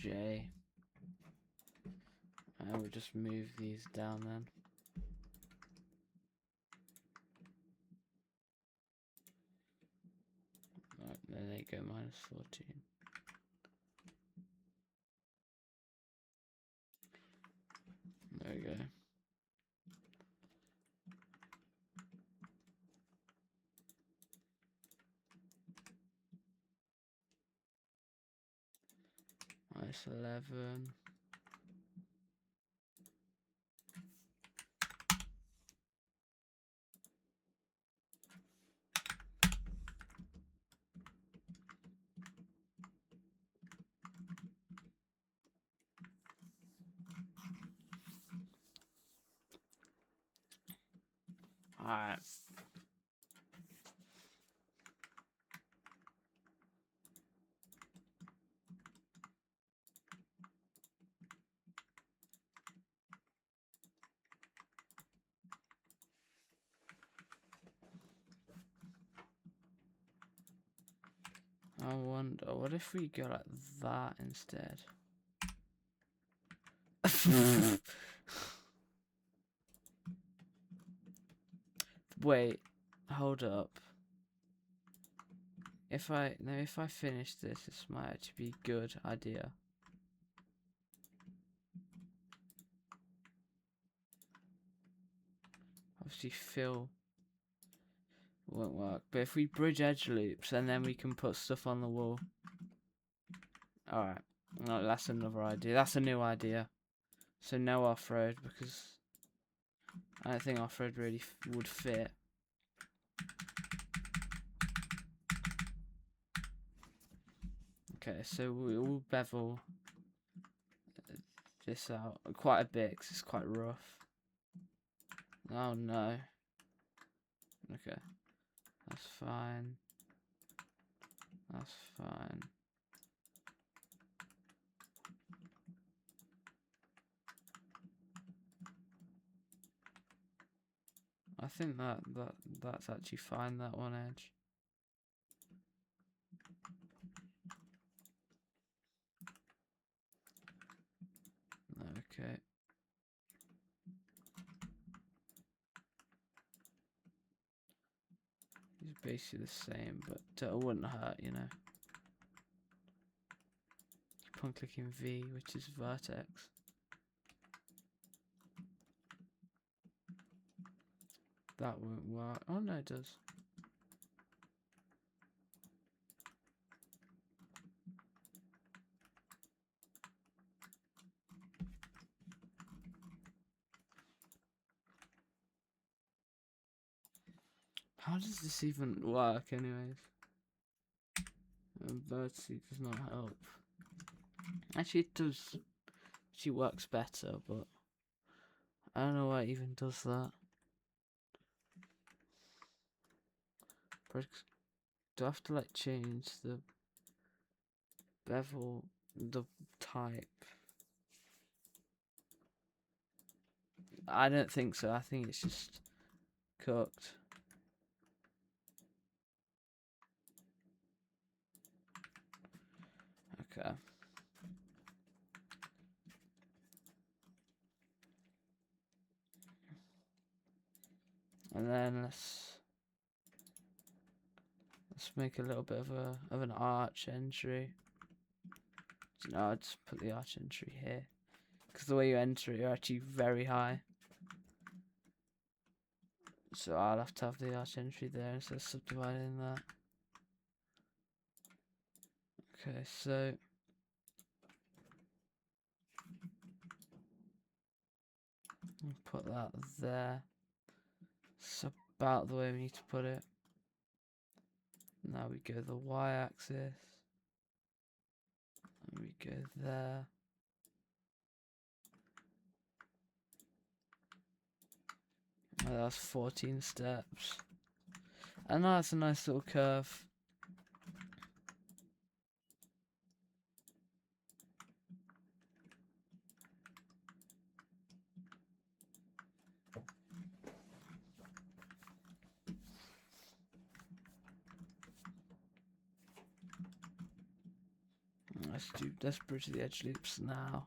J. And we'll just move these down then. Right, there they go, -14. There we go. -11. Alright. I wonder, what if we go like that instead? Wait, hold up. If I finish this might actually be a good idea. Obviously fill won't work, but if we bridge edge loops and then we can put stuff on the wall. Alright, no, that's another idea. That's a new idea. So no off-road, because I don't think off-road really would fit. Okay, so we'll bevel this out quite a bit because it's quite rough. Oh no. Okay, that's fine. That's fine. I think that's actually fine, that one edge. Okay. It's basically the same, but it wouldn't hurt, you know. Keep on clicking V, which is vertex. That won't work. Oh no, it does. How does this even work, anyways? Vertex does not help. Actually, it does. She works better, but I don't know why it even does that. Do I have to like change the bevel, the type? I don't think so. I think it's just cooked. Okay. And then let's make a little bit of an arch entry. No, I'll just put the arch entry here, because the way you enter it, you're actually very high. So I'll have to have the arch entry there instead of subdividing that. Okay, so I'll put that there. It's about the way we need to put it. Now we go the y-axis. And we go there. Oh, that's 14 steps. And that's a nice little curve. Let's bridge the edge loops now.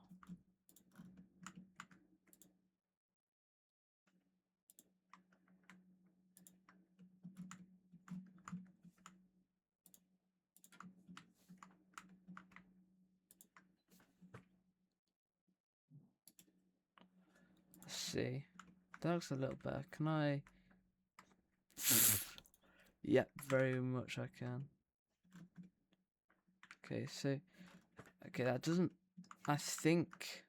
Let's see. That looks a little better. Can I? Yep, very much I can. Okay, so that doesn't. I think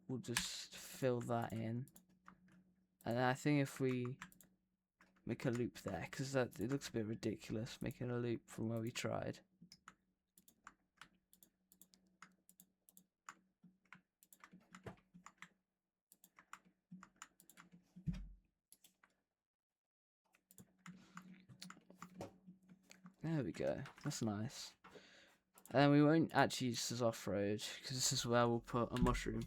we'll just fill that in, and I think if we make a loop there, because it looks a bit ridiculous making a loop from where we tried. There we go. That's nice. And we won't actually use this as off-road, because this is where we'll put a mushroom.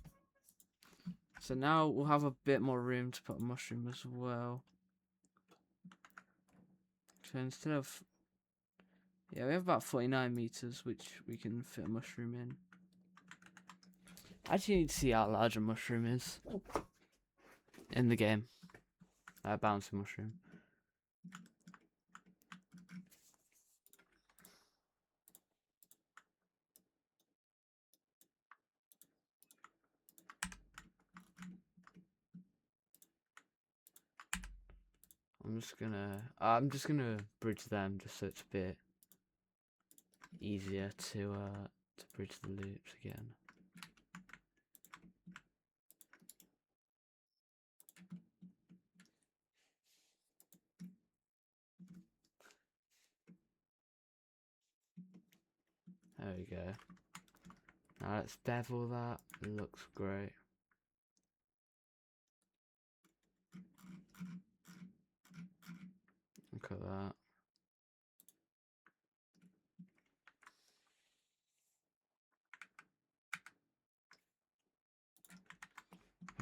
So now we'll have a bit more room to put a mushroom as well. So instead of... yeah, we have about 49 meters, which we can fit a mushroom in. I actually need to see how large a mushroom is in the game. A bouncing mushroom. I'm just gonna bridge them just so it's a bit easier to bridge the loops again. There we go. Now let's bevel that. It looks great. Look at that.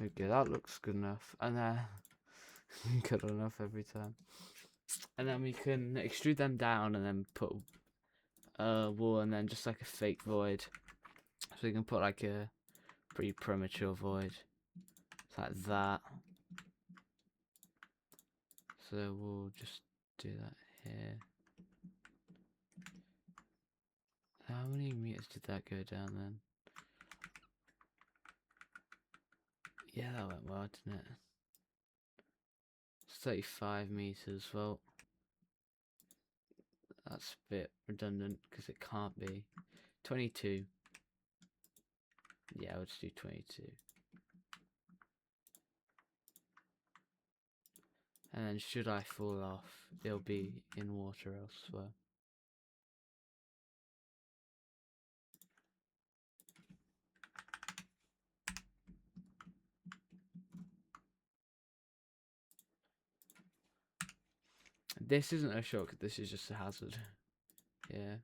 Okay, that looks good enough. And then good enough every time. And then we can extrude them down and then put a wall and then just like a fake void. So we can put like a pretty premature void. Like that. So we'll just do that here. How many meters did that go down then? Yeah, that went well, didn't it? It's 35 meters. Well, that's a bit redundant because it can't be. 22. Yeah, let's do 22. And then should I fall off, it'll be in water elsewhere. This isn't a shortcut, this is just a hazard. Yeah.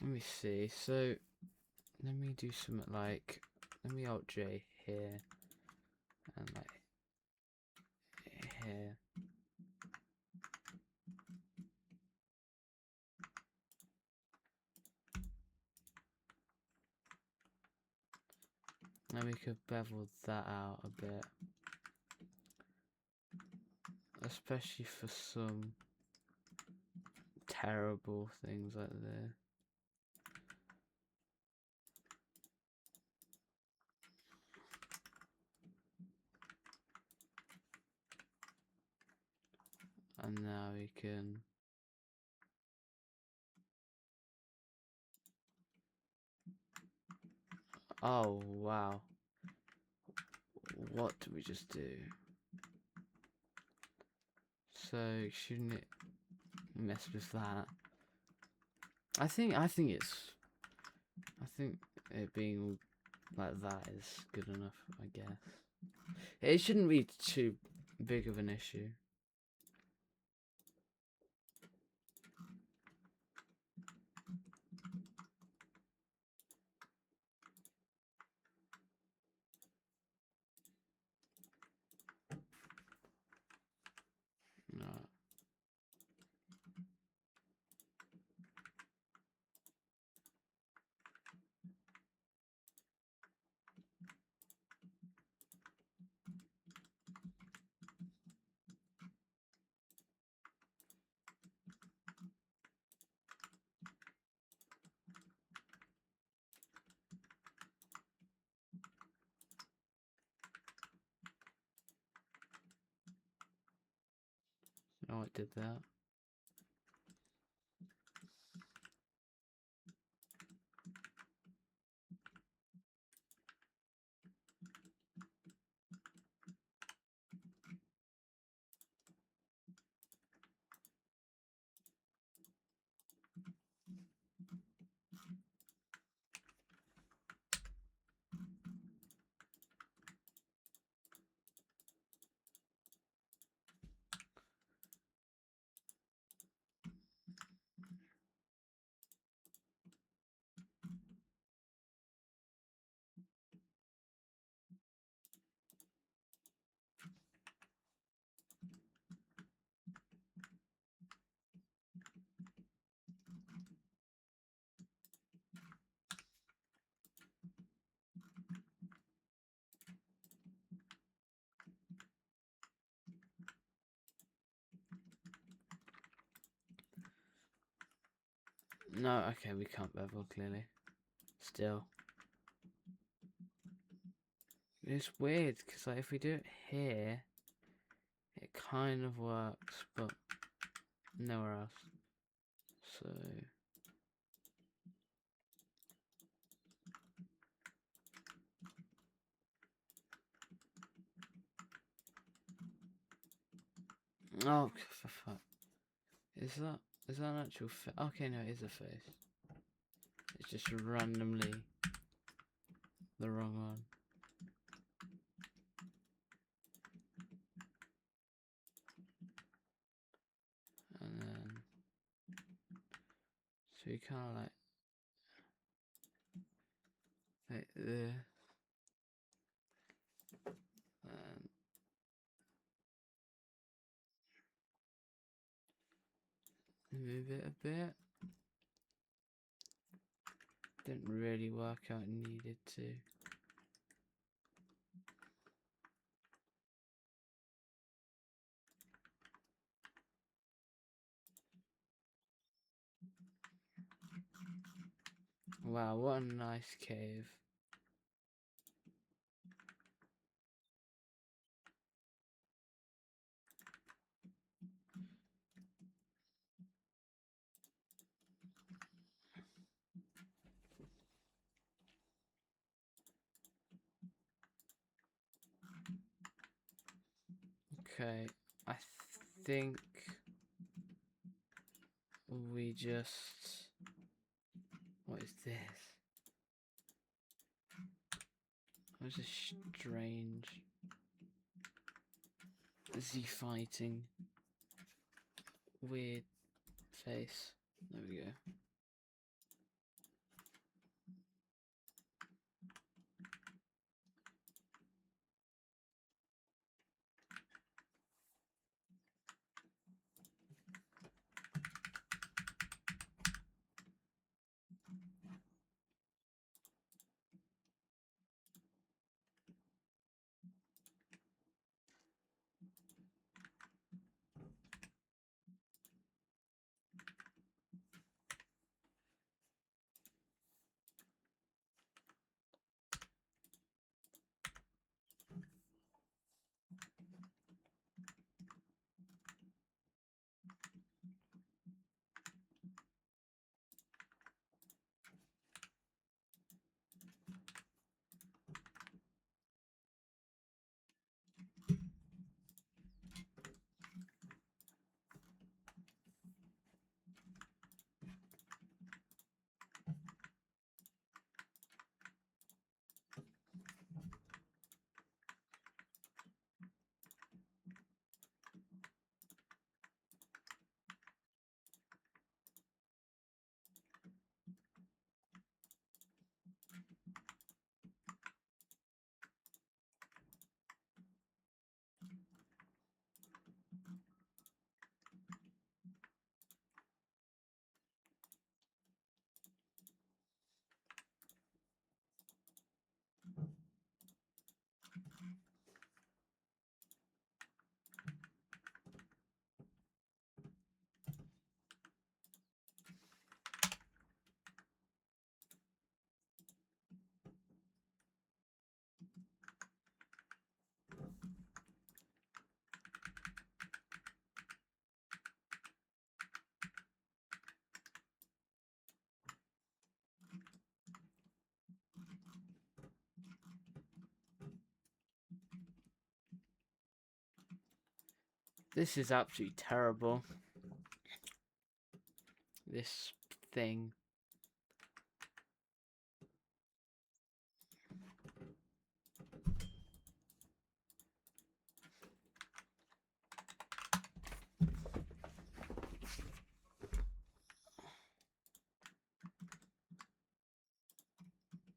Let me see, so let me do something like, let me Alt J here, and like here. Then we could bevel that out a bit. Especially for some terrible things like this. And now we can oh wow, what do we just do? So shouldn't it mess with that? I think it being like that is good enough, I guess. It shouldn't be too big of an issue. No. Oh, it did that. No, okay, we can't bevel clearly. Still. It's weird, because like, if we do it here, it kind of works, but nowhere else. So... Oh, for fuck. Is that an actual face? Okay, no, it is a face. It's just randomly the wrong one. And then... So you kind of like this. And move it a bit. Didn't really work out, needed to. Wow, what a nice cave. Okay, I think we just... What is this? What's this strange... Z fighting weird face? There we go. This is absolutely terrible. This thing.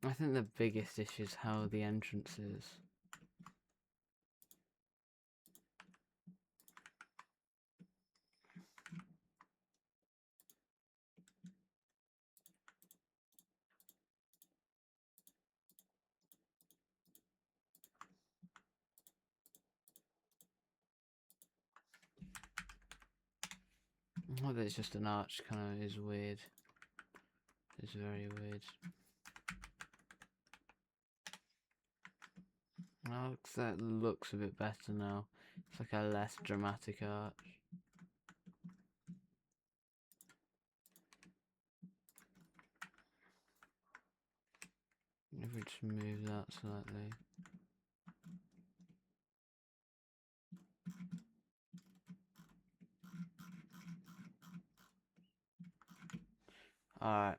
I think the biggest issue is how the entrance is. Whether it's just an arch kind of is weird. It's very weird. Oh, that looks a bit better now. It's like a less dramatic arch. If we just move that slightly. Alright.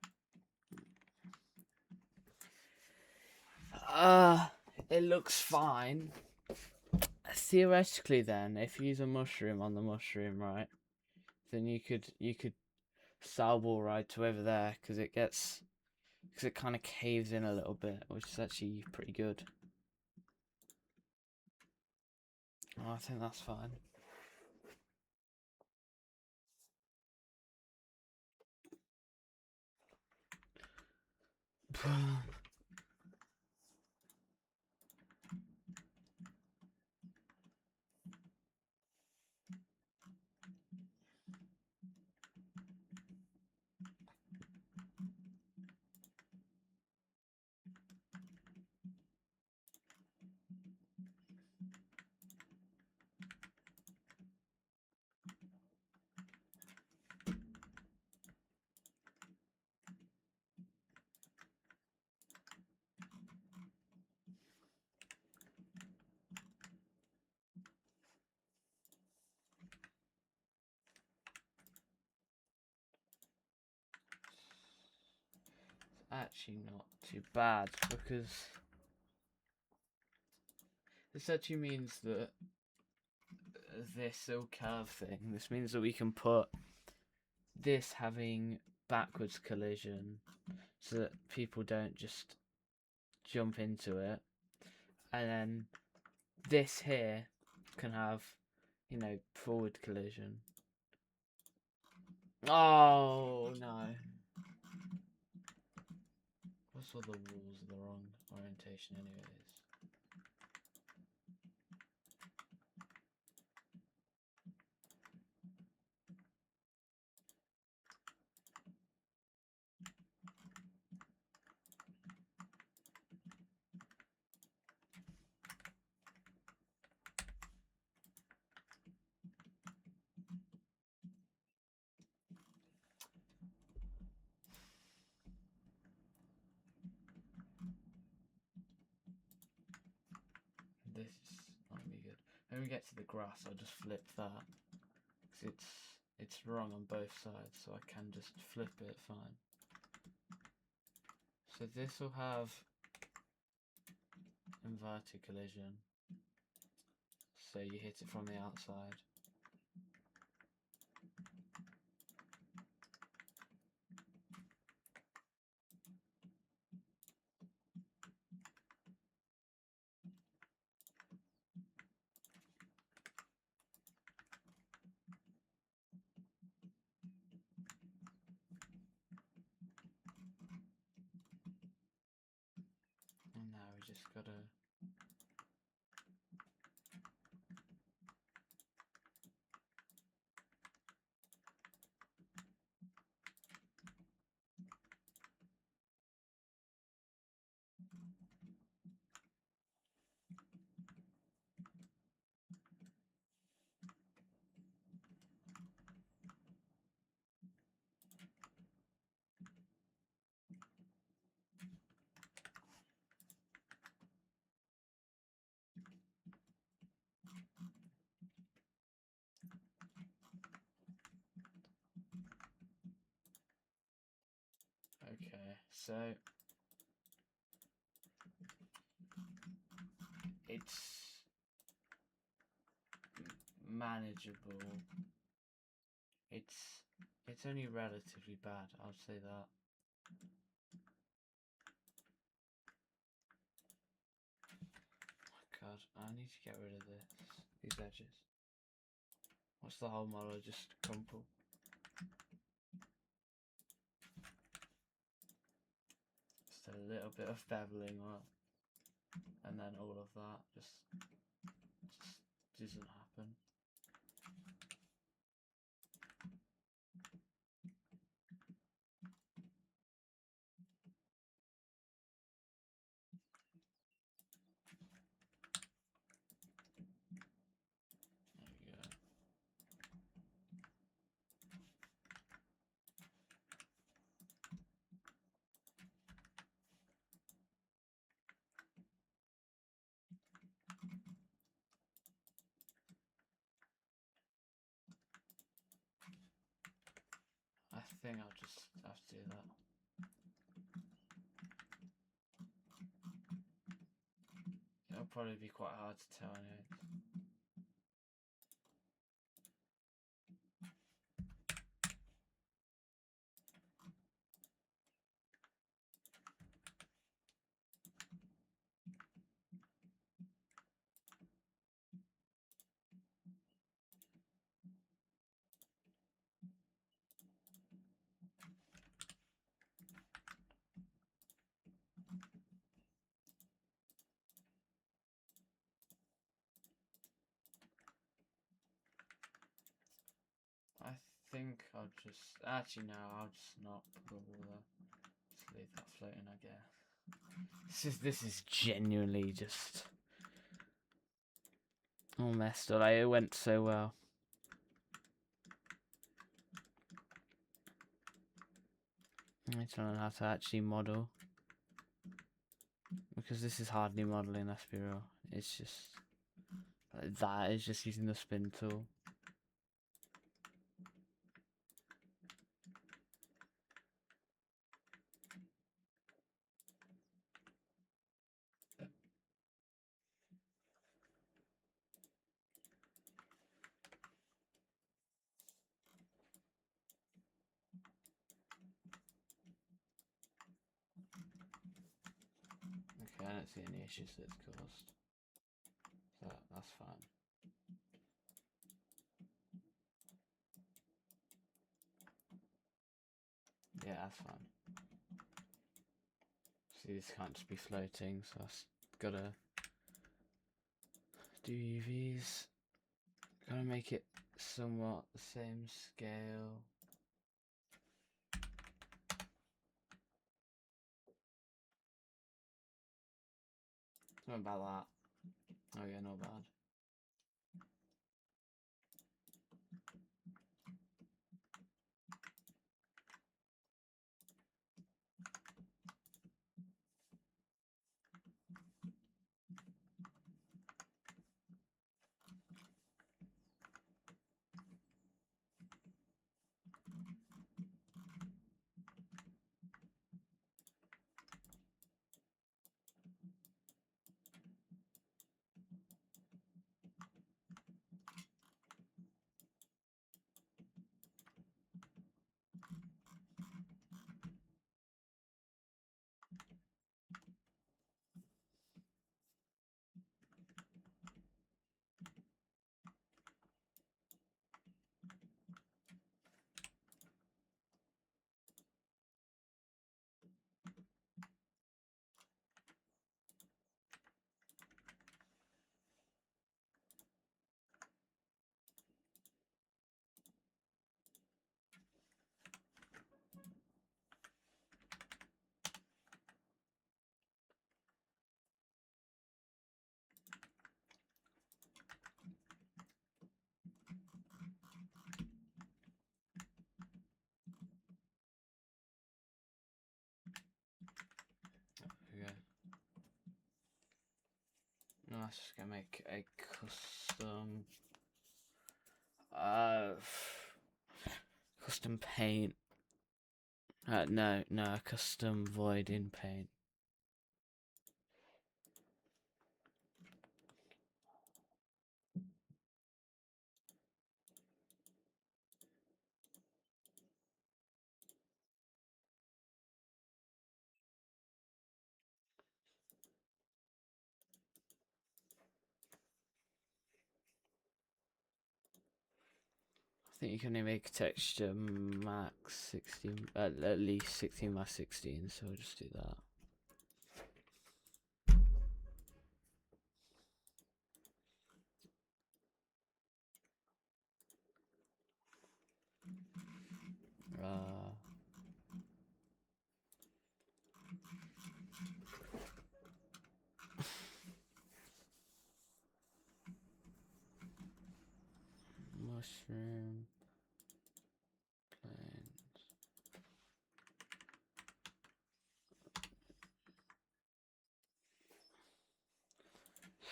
It looks fine. Theoretically then, if you use a mushroom on the mushroom, right, then you could salvo ride to over there, because it kind of caves in a little bit, which is actually pretty good. Oh, I think that's fine. Actually not too bad, because this actually means that this little curve thing, this means that we can put this having backwards collision so that people don't just jump into it, and then this here can have, you know, forward collision. Oh no. What's all the walls are the wrong orientation anyways? This might be good. When we get to the grass, I'll just flip that, because it's wrong on both sides, so I can just flip it fine. So this will have inverted collision, so you hit it from the outside. And now we just gotta So it's manageable. It's only relatively bad, I'll say that. Oh god, I need to get rid of these edges. What's the whole model just crumple? Just a little bit of beveling on, and then all of that just doesn't happen. I think I'll just have to do that. It'll probably be quite hard to tell anyway. I think I'll just, actually no, I'll just not put a wall there. Just leave that floating, I guess. This is genuinely just all messed up. Like, it went so well. I need to learn how to actually model, because this is hardly modeling, let's be real. It's just that is just using the spin tool. Okay, I don't see any issues that it's caused, so that's fine. Yeah, that's fine. See, this can't just be floating, so I've gotta do UVs. Gotta make it somewhat the same scale. Something about that. Oh yeah, not bad. Okay. Now let's just gonna make a custom custom paint No, a custom void in Paint. I think you can only make texture max 16, at least 16 by 16, so we'll just do that. Mushroom planes.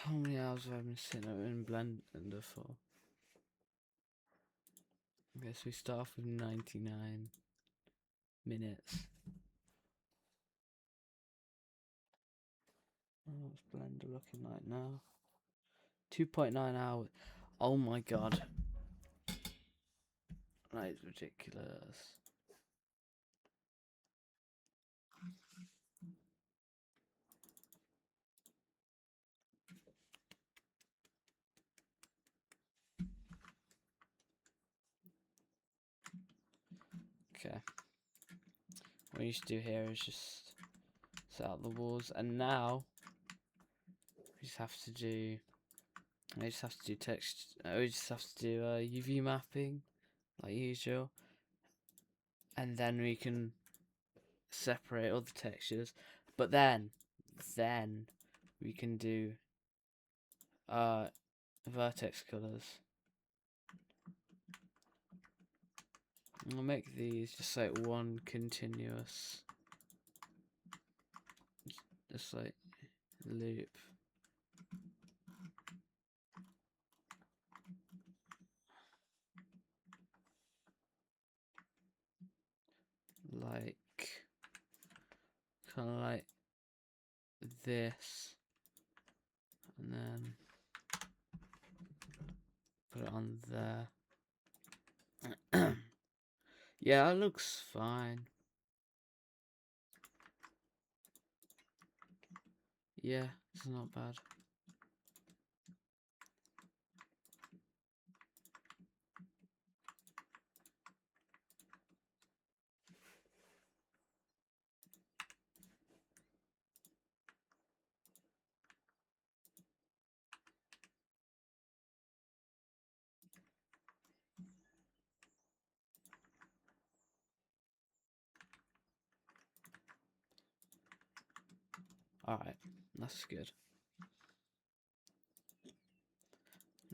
How many hours have I been sitting up in Blender for? I guess we start off with 99 minutes. Oh, what's Blender looking like now? 2.9 hours. Oh my god. That is ridiculous. Okay. What you should do here is just set out the walls, and now we just have to do. We just have to do text. We just have to do UV mapping, like usual, and then we can separate all the textures. But then we can do vertex colors. I'll make these just like one continuous, just like loop. Like, kind of like this, and then put it on there. Yeah, it looks fine. Yeah, it's not bad. Alright, that's good.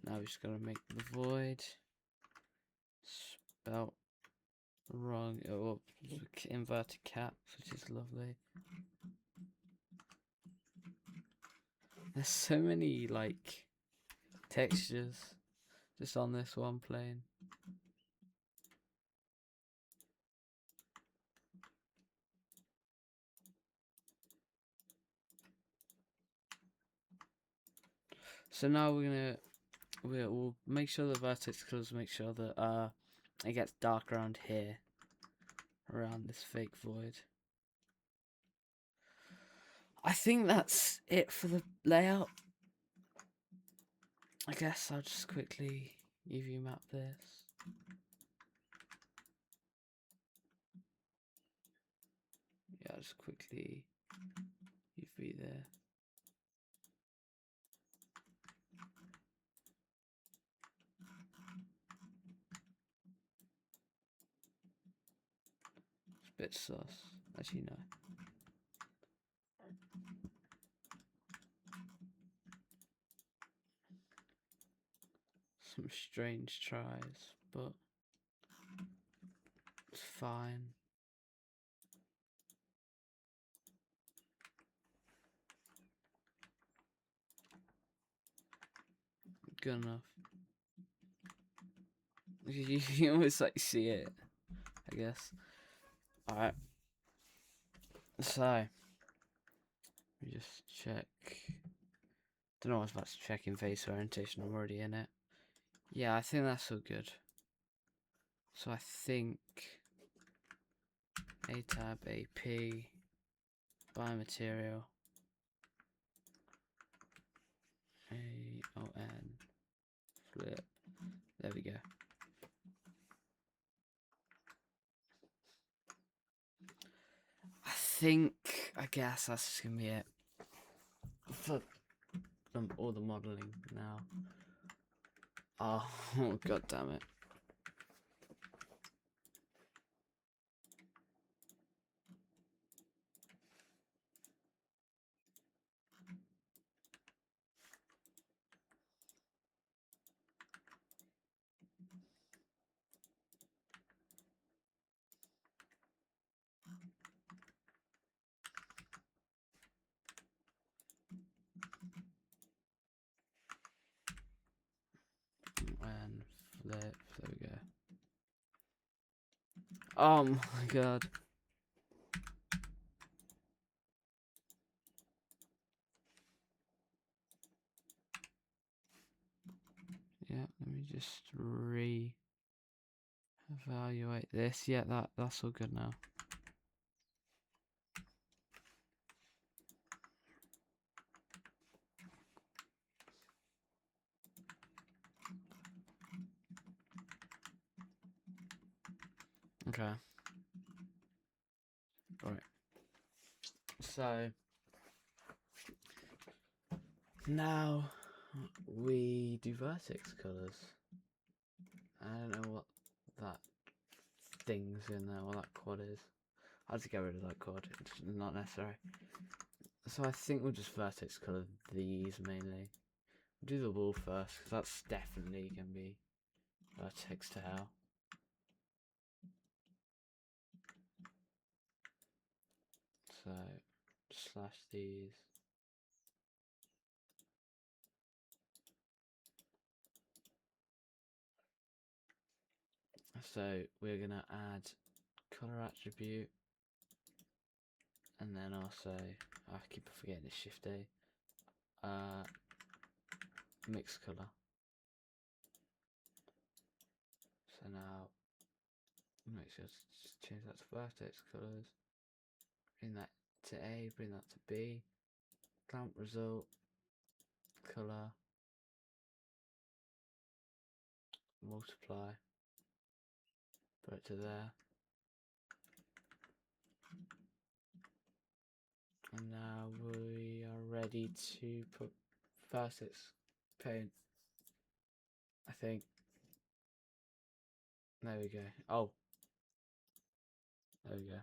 Now we just gotta make the void spelt wrong, or inverted caps, which is lovely. There's so many like textures just on this one plane. So now we'll make sure the vertex colors make sure that it gets dark around here, around this fake void. I think that's it for the layout. I guess I'll just quickly UV map this. Yeah, I'll just quickly UV there. It's a bit sus, as you know. Some strange tries, but it's fine. Good enough. You always like see it, I guess. Alright, So, we just check. Don't know what's about to check in face orientation. I'm already in it. Yeah, I think that's all good. So I think A tab, AP, biomaterial, AON, flip. There we go. I guess that's just gonna be it for all the modeling now. Oh, god damn it. And flip, there we go. Oh my god. Yeah, let me just evaluate this. Yeah, that's all good now. Okay. Right. So now we do vertex colors. I don't know what that thing's in there, what that quad is. I had to get rid of that quad, it's not necessary. So I think we'll just vertex color these mainly. We'll do the wall first, because that's definitely going to be vertex to hell. So, slash these. So we're going to add color attribute, and then also, I keep forgetting it's Shift A, mix color. So now, make sure to change that to vertex colors, bring that to A, bring that to B, clamp result, color, multiply, put it to there. And now we are ready to put vertex paint, I think. There we go. Oh, there we go.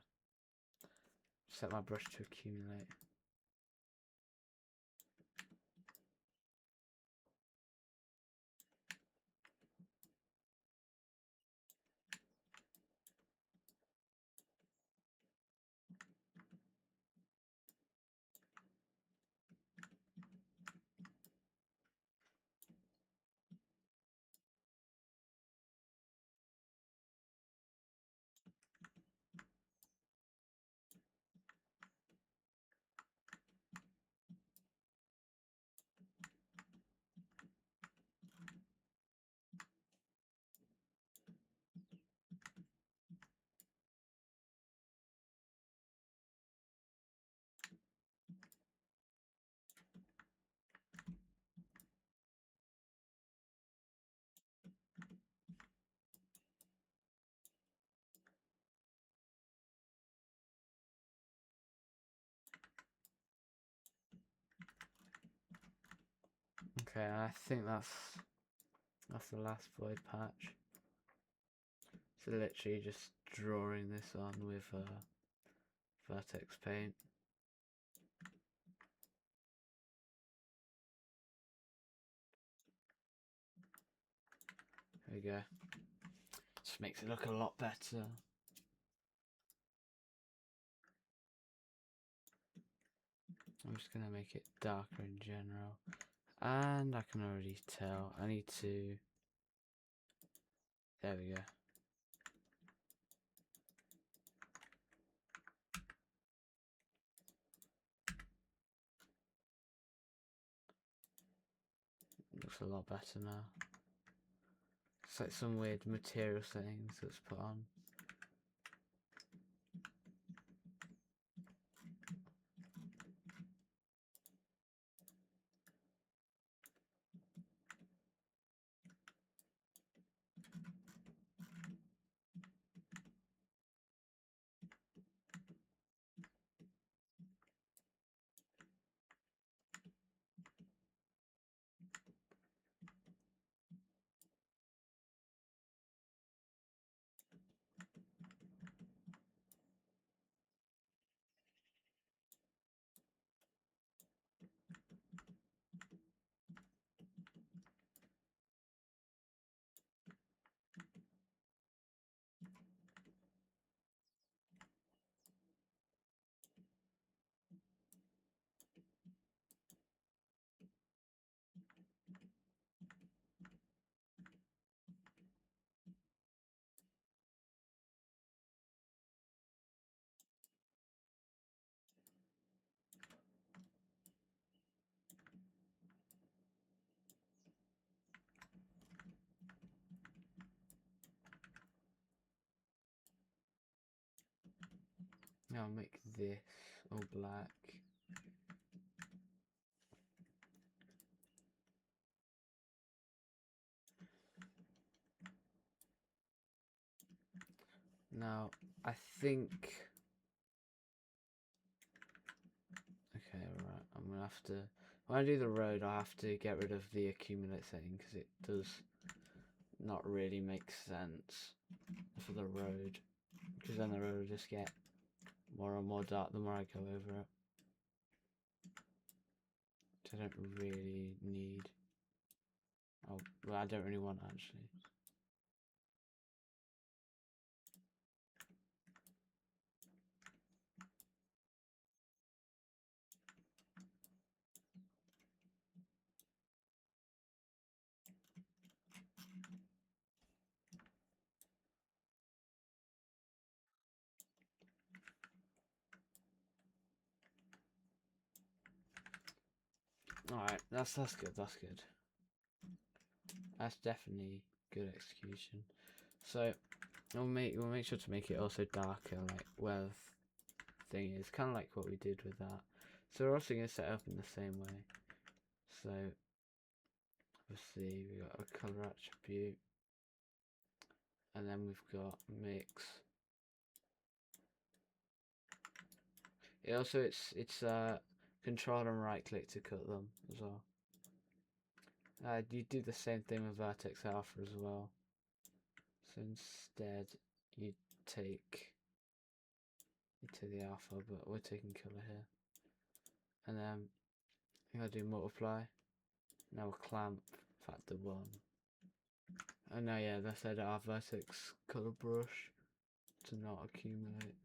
Set my brush to accumulate. Okay, I think that's the last void patch. So literally just drawing this on with vertex paint. There we go. Just makes it look a lot better. I'm just gonna make it darker in general. And I can already tell I need to, there we go. looks a lot better now. It's like some weird material settings that's put on. Now I'll make this all black. Now I think, okay, right, I'm gonna have to, when I do the road I have to get rid of the accumulate setting because it does not really make sense for the road, because then the road will just get more and more dark the more I go over it, which I don't really need. Oh, well, I don't really want actually. Alright, that's good, that's good. That's definitely good execution. So we'll make sure to make it also darker, like where the thing is, kind of like what we did with that. So we're also going to set it up in the same way. So obviously we got a color attribute, and then we've got mix. It also it's control and right click to cut them as well. You do the same thing with vertex alpha as well. So instead you take the alpha, but we're taking color here, and then you gotta do multiply. Now we'll clamp factor 1. And now yeah, let's edit our vertex color brush to not accumulate.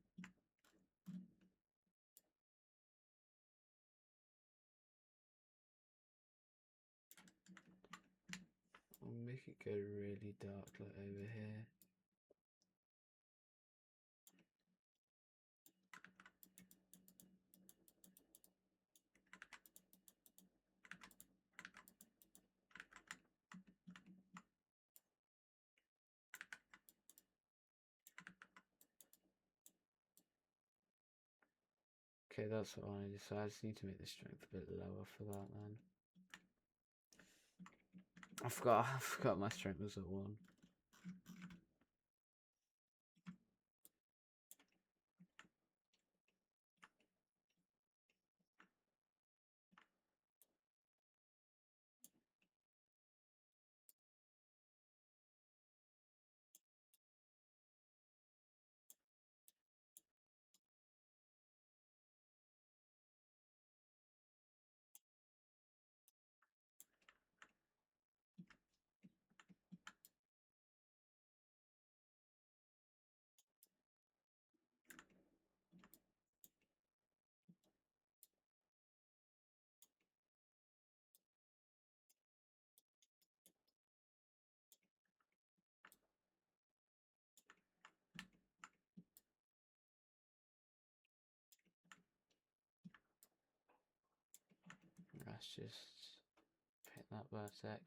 I'll make it go really dark, like over here. Okay, that's what I decided. I just need to make the strength a bit lower for that then. I forgot my strength was at 1. Let's just paint that vertex.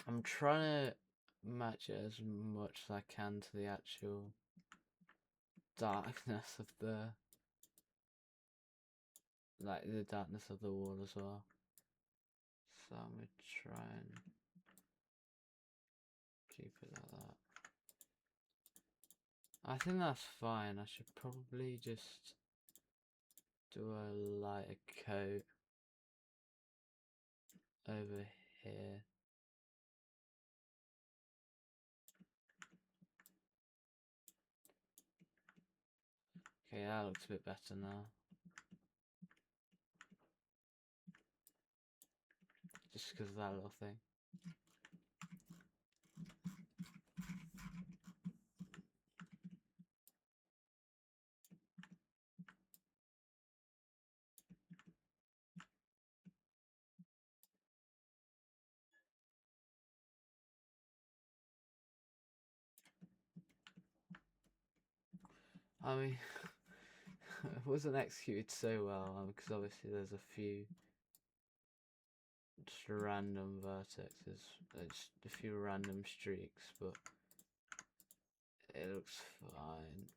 I'm trying to match it as much as I can to the actual darkness of the darkness of the wall as well. So I'm gonna try and keep it like that. I think that's fine. I should probably just do a lighter coat over here. Okay, that looks a bit better now. Just because of that little thing. I mean, it wasn't executed so well because obviously there's a few just random vertexes, just a few random streaks, but it looks fine.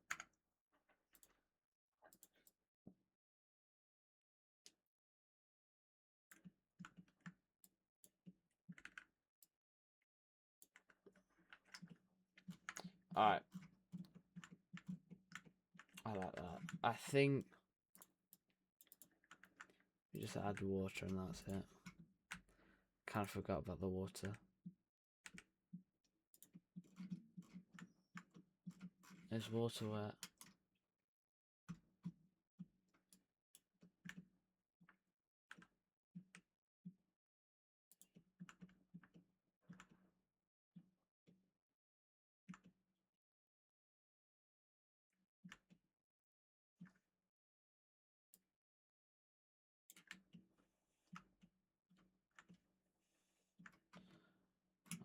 Alright. I like that. I think we just add water and that's it. Kind of forgot about the water. Is water wet?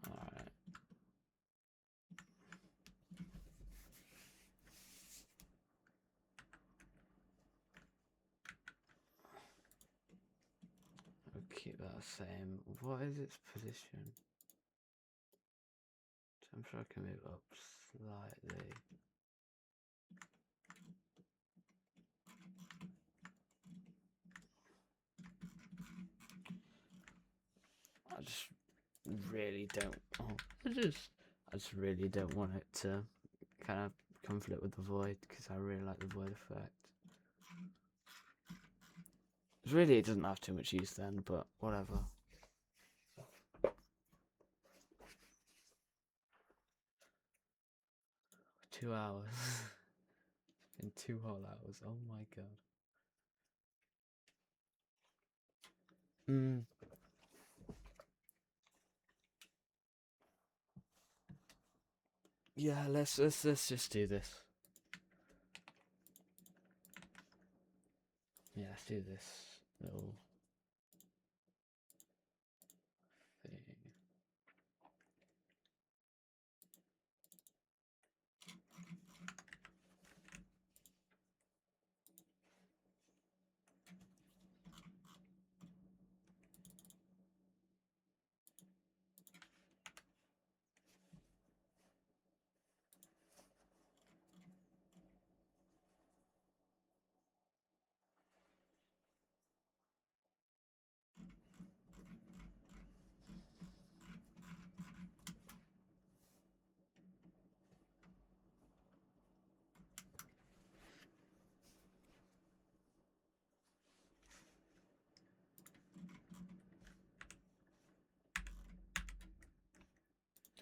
Alright. We'll keep that the same. What is its position? I'm sure I can move up slightly. I just really don't. I just really don't want it to kind of conflict with the void because I really like the void effect. Really, it doesn't have too much use then, but whatever. Two hours. It's been 2 whole hours. Oh my god. Yeah, let's just do this. Yeah, let's do this little thing.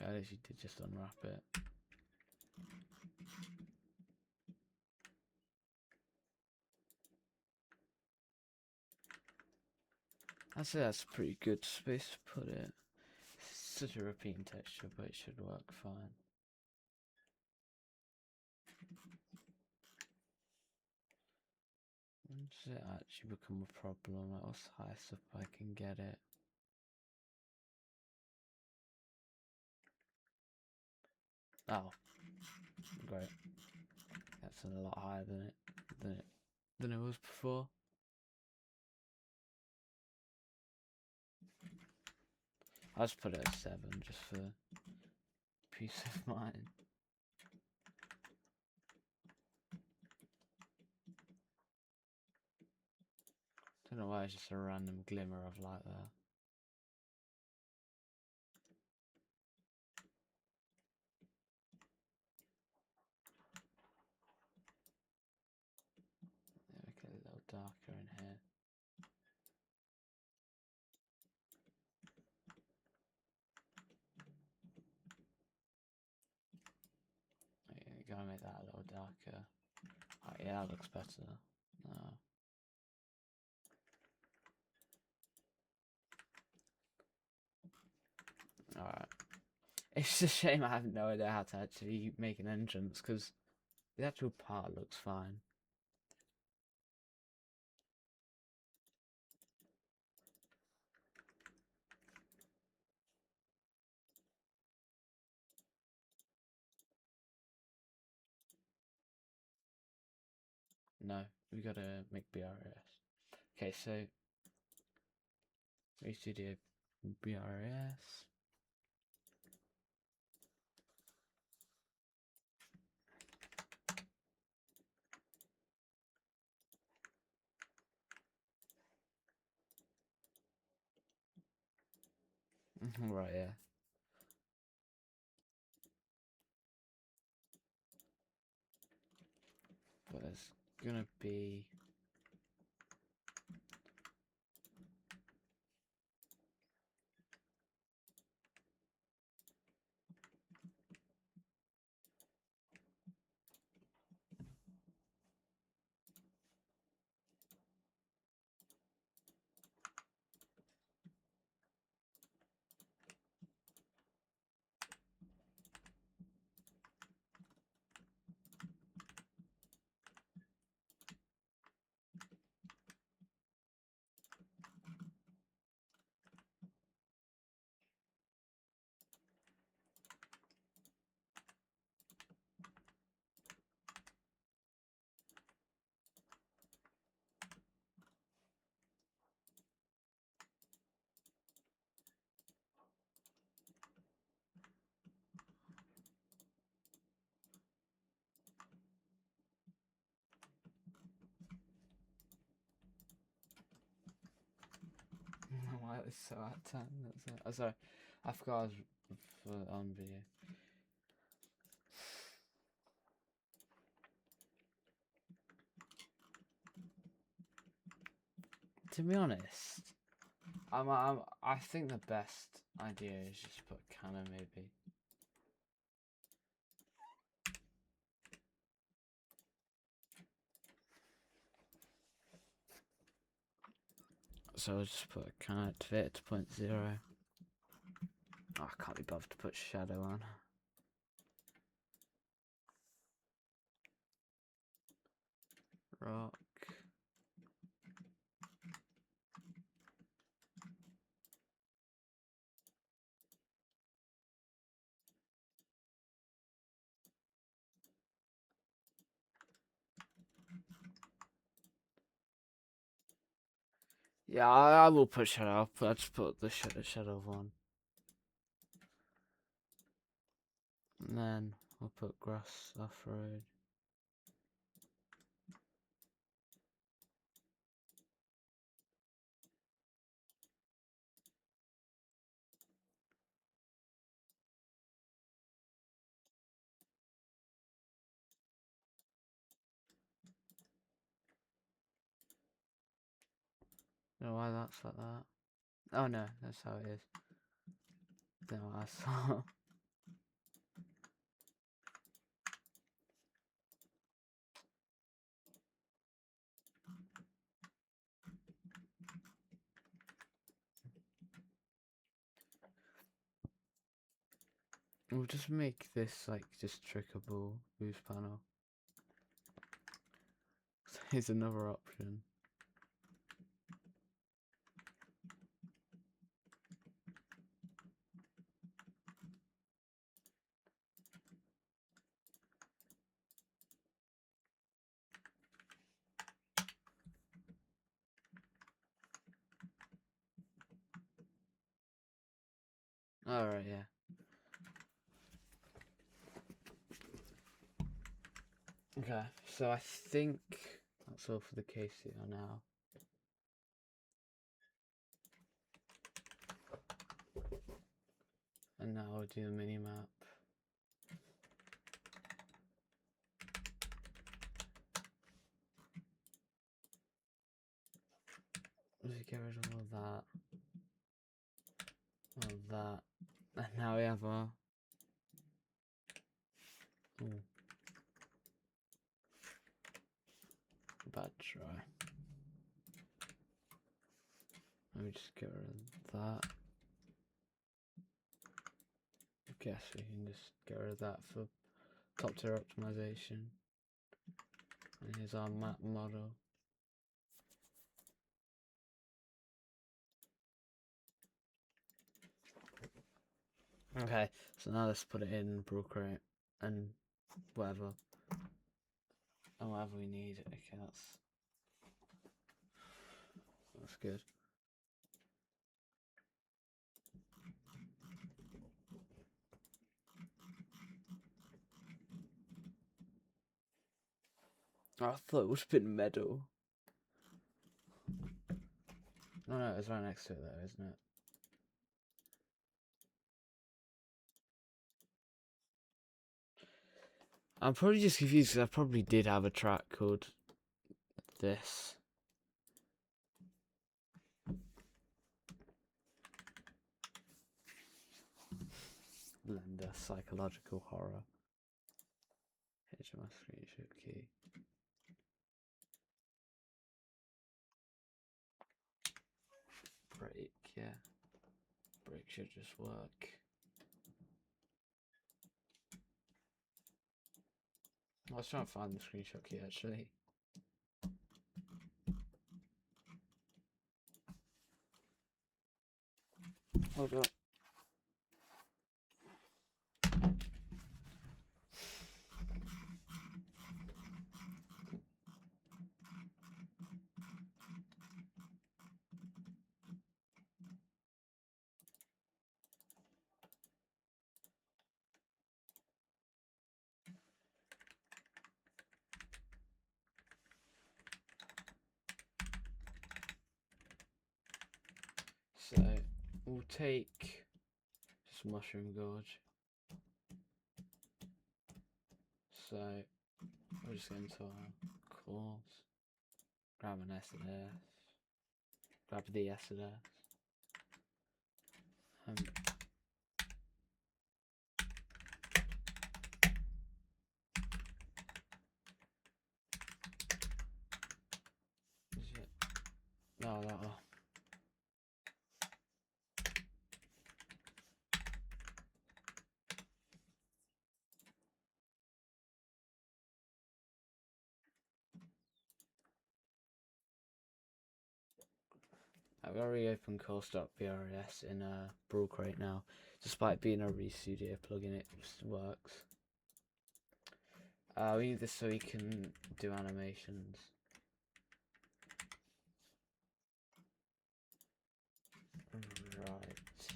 At least you did just unwrap it. I'd say that's a pretty good space to put it. It's such a repeating texture, but it should work fine. When does it actually become a problem? Like, what's the highest up I can get it? Oh, great. That's a lot higher than it was before. I'll just put it at 7 just for peace of mind. Don't know why it's just a random glimmer of light there. Yeah, make it a little darker in here. Yeah, you gotta make that a little darker. Oh, yeah, that looks better. No. Alright. It's a shame I have no idea how to actually make an entrance, because the actual part looks fine. No, we gotta make BRS. Okay, so Studio BRS. Right, yeah. But it's gonna be why it was so out of time. That's it. Oh, sorry, I forgot I was on video. To be honest, I think the best idea is just put Canon maybe. So I'll just put Canon activate to 0.0. Oh, I can't be bothered to put shadow on. Rock. Yeah, I will put shadow. I'll just put the shadow on. And then we'll put grass off-road. Don't know why that's like that. Oh no, that's how it is. Don't know what I saw. We'll just make this like just trickable boost panel. Here's another option. Alright, yeah. Okay, so I think that's all for the KCR now. And now I'll do the mini map. Let's get rid of all that, and now we have our bad try. Let me just get rid of that. I guess we can just get rid of that for top tier optimization. And here's our map model. Okay, so now let's put it in Procreate and whatever. And whatever we need. Okay, that's good. Oh, I thought it would have been metal. No, it's right next to it though, isn't it? I'm probably just confused because I probably did have a track called this. Blender psychological horror. HMS screenshot key. Break, yeah. Break should just work. I was trying to find the screenshot key actually. Hold up. So we'll take just Mushroom Gorge. So we'll just go into our course, grab an SDS, grab the SDS. Is it? No, that one. I've already opened course.brs in Procreate now. Despite being a ReStudio plugin, it works. We need this so we can do animations. Right.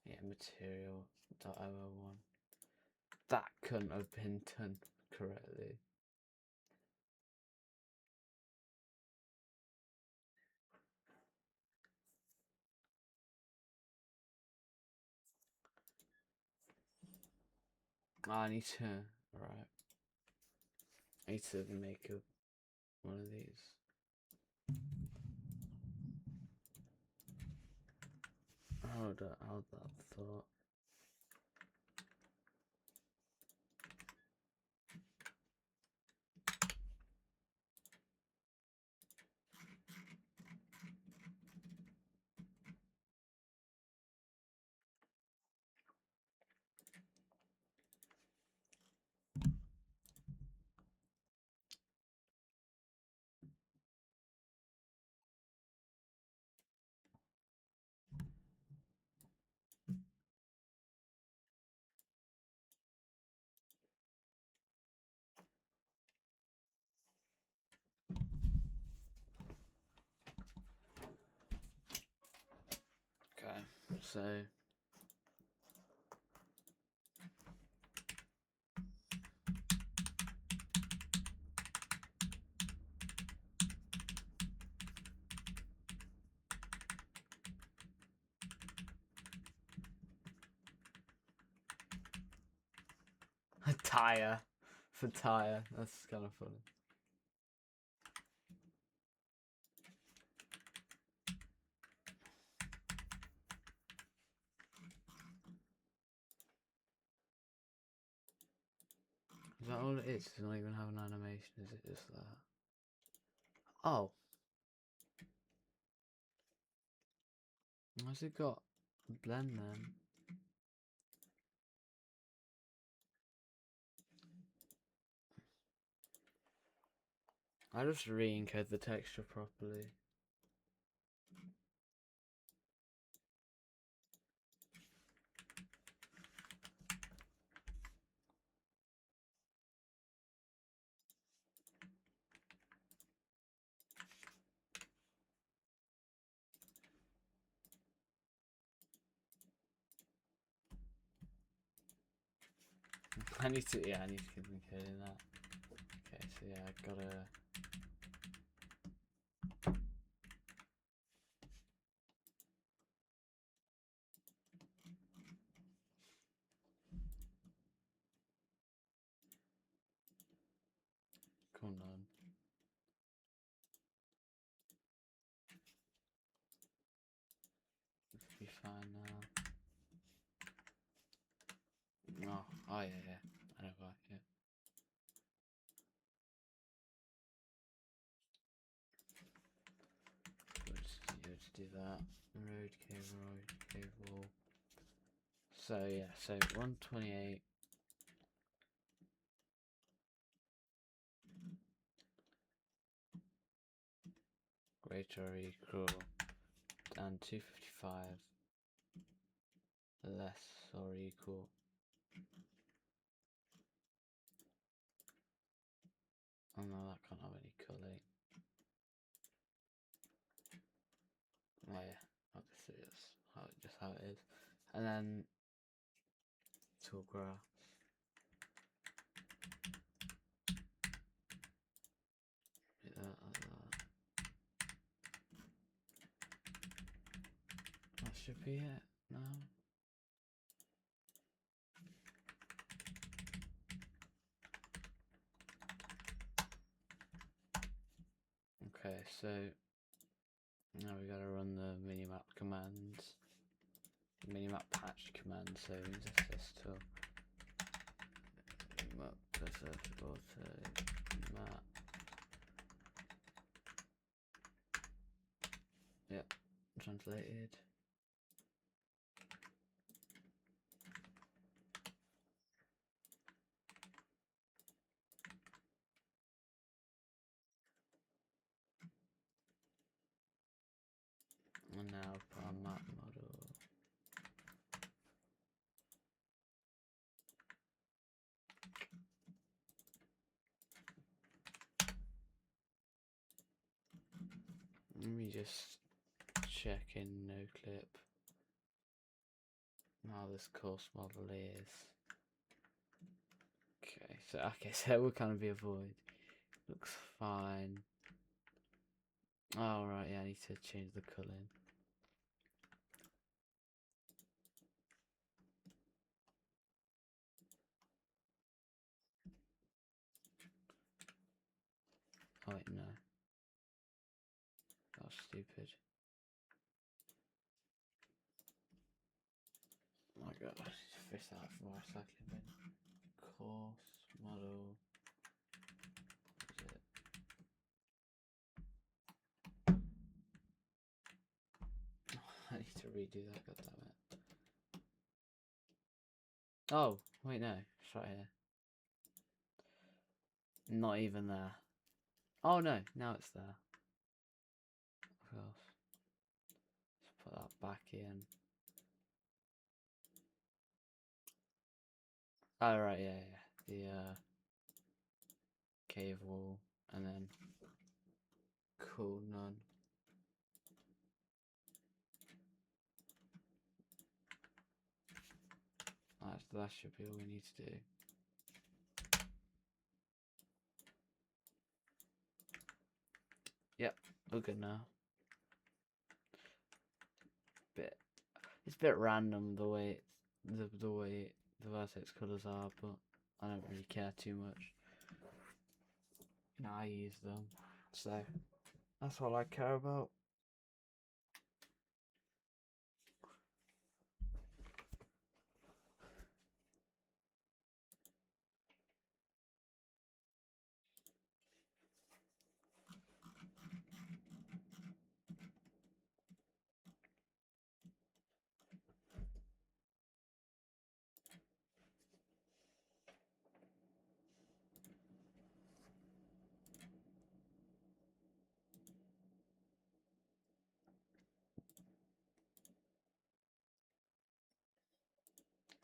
Yeah, material.001. That couldn't have been done correctly. I need to. Right. I need to make one of these. Hold that thought. So a tire for tire. That's kind of funny. Is that all it is? Does not even have an animation, is it just that? Oh. Why's it got blend then? I just re-encode the texture properly. I need to keep encoding that. Okay, so yeah, I gotta. Come on. It'll be fine now. Oh yeah. I know why, yeah. We'll just do that. Road cable. So yeah, so 128. Greater or equal and 255 less or equal. Oh no, that can't have any culling. Oh yeah, obviously it's just how it is. And then tool graphs. Do that like that. That should be it now. Okay, so now we gotta run the minimap commands. Minimap patch command, so use SS tool. Minimap searchable to map. Yep, translated. And now for our map model. Let me just check in NoClip how this course model is. Okay, so it will kind of be a void. Looks fine. Oh right, yeah, I need to change the culling. Oh wait, no. That was stupid. Oh my god, I need to fish that out from my recycling bin. Course model. Is it? I need to redo that, goddammit. Oh, wait, no. It's right here. Not even there. Oh no, now it's there. Of course. Let's put that back in. Oh right, yeah. The cave wall, and then cool none. That should be all we need to do. Yep, we're good now. It's a bit random the way the vertex colours are, but I don't really care too much. I use them, so that's all I care about.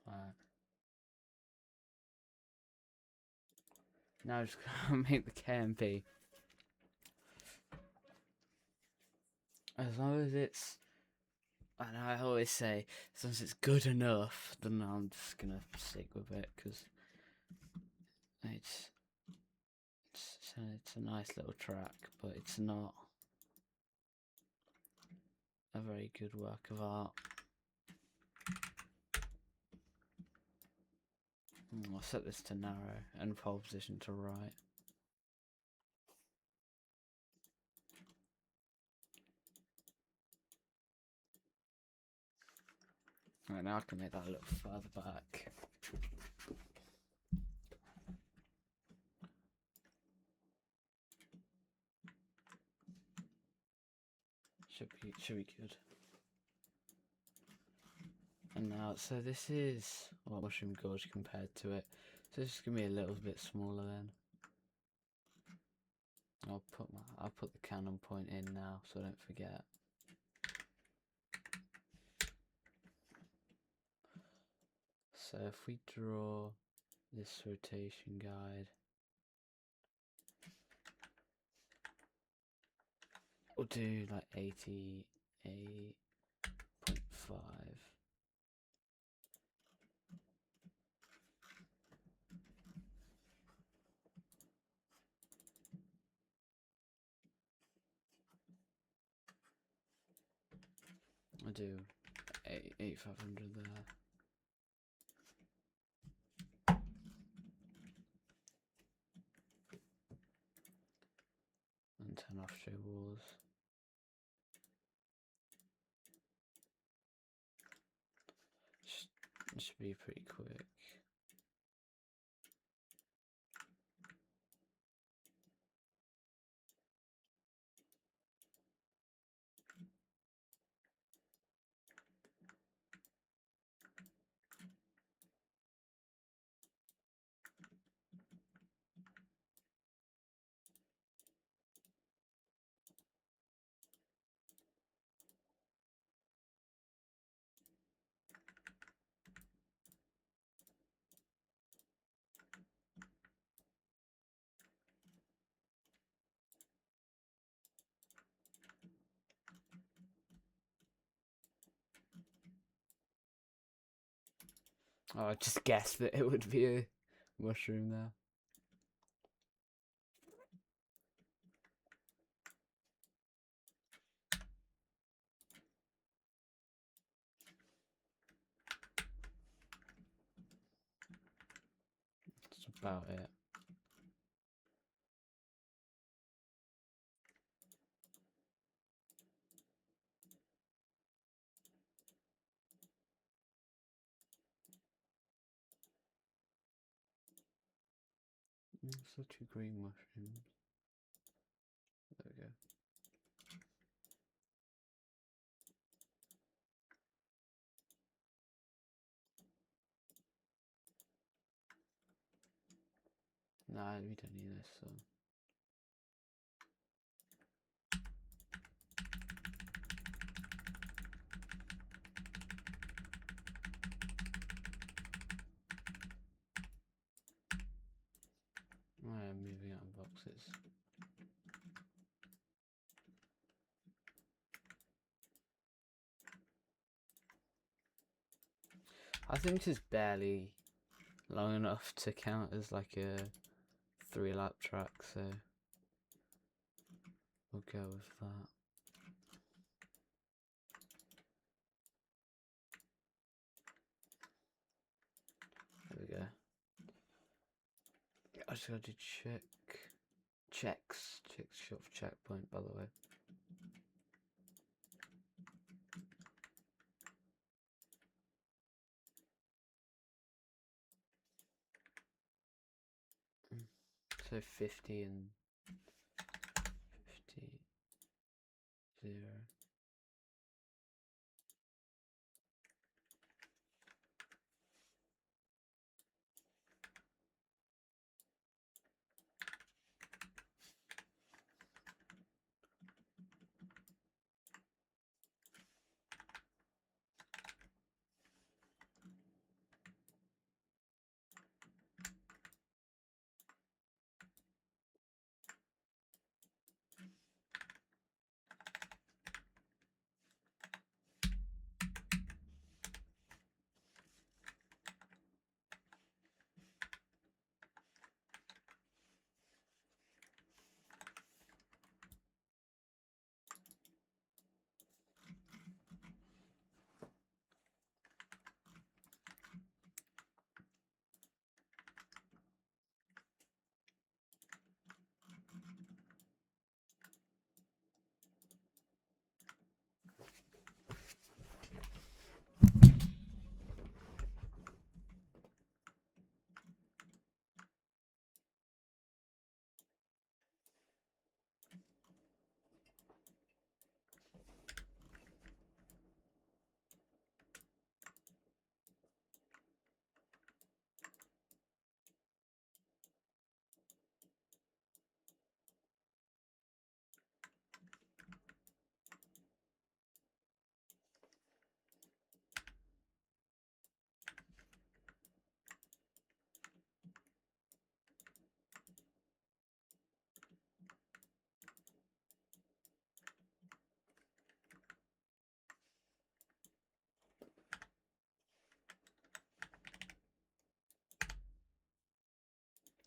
Right. Now I'm just gonna make the KMP. As long as it's, and I always say, as long as it's good enough, then I'm just gonna stick with it, because it's a nice little track, but it's not a very good work of art. I'll set this to narrow and pole position to right. Right, now I can make that a little further back. Should be good. And now, so this is Mushroom Gorge compared to it. So this is gonna be a little bit smaller then. I'll put the cannon point in now, so I don't forget. So if we draw this rotation guide, we'll do like 88.5. I'll do 8500 there. And 10 offshore walls. Should be pretty quick. Oh, I just guessed that it would be a mushroom there. That's about it. So 2 green mushrooms. There we go. Nah, we don't need this, so. I am moving out of boxes. I think this is barely long enough to count as like a 3-lap track, so we'll go with that. There we go. I just gotta do checks short for checkpoint, by the way. So 50 and 50, 0.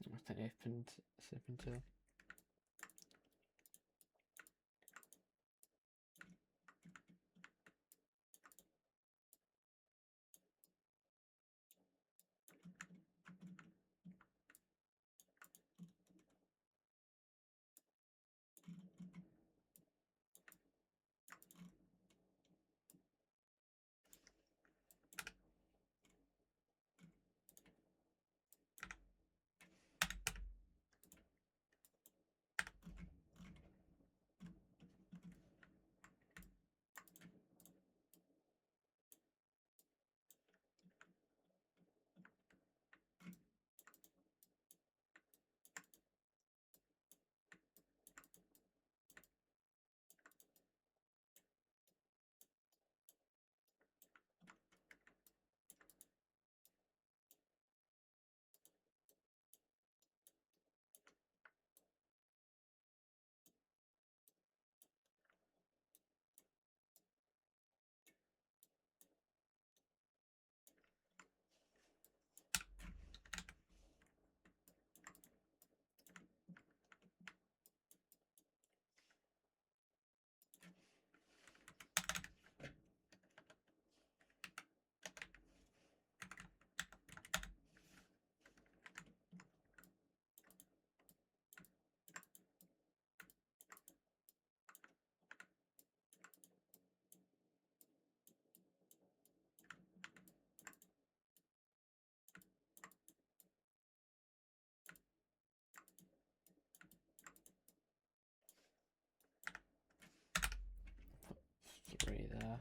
I think I opened Sip until. Three there.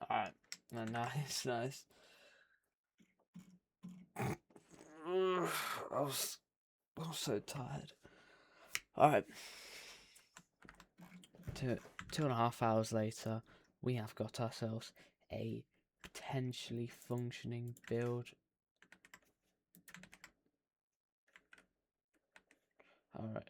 Alright, nice, nice. I was so tired. Alright. 2.5 hours later, we have got ourselves a potentially functioning build. Alright.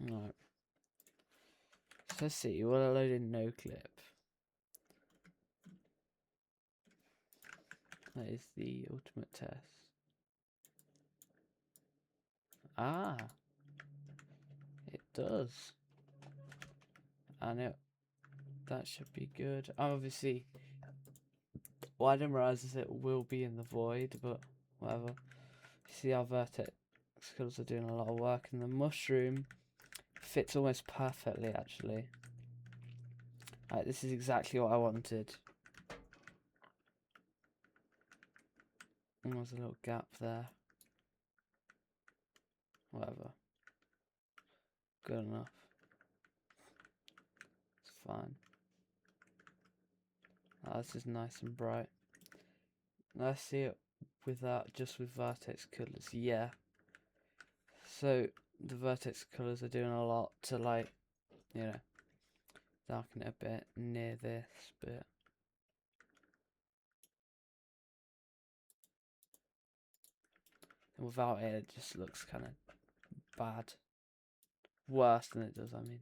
Alright. So let's see, we'll load in no clip. That is the ultimate test. Ah, it does. And that should be good. Obviously, well, I didn't realise it will be in the void, but whatever. See, our vertex skills are doing a lot of work, and the mushroom fits almost perfectly, actually. Right, this is exactly what I wanted. And there's a little gap there. Whatever. Good enough. It's fine. Oh, this is nice and bright. Let's see it with that, just with vertex colours. Yeah. So the vertex colours are doing a lot to, like, you know, darken it a bit near this bit. And without it, it just looks kind of bad. Worse than it does, I mean.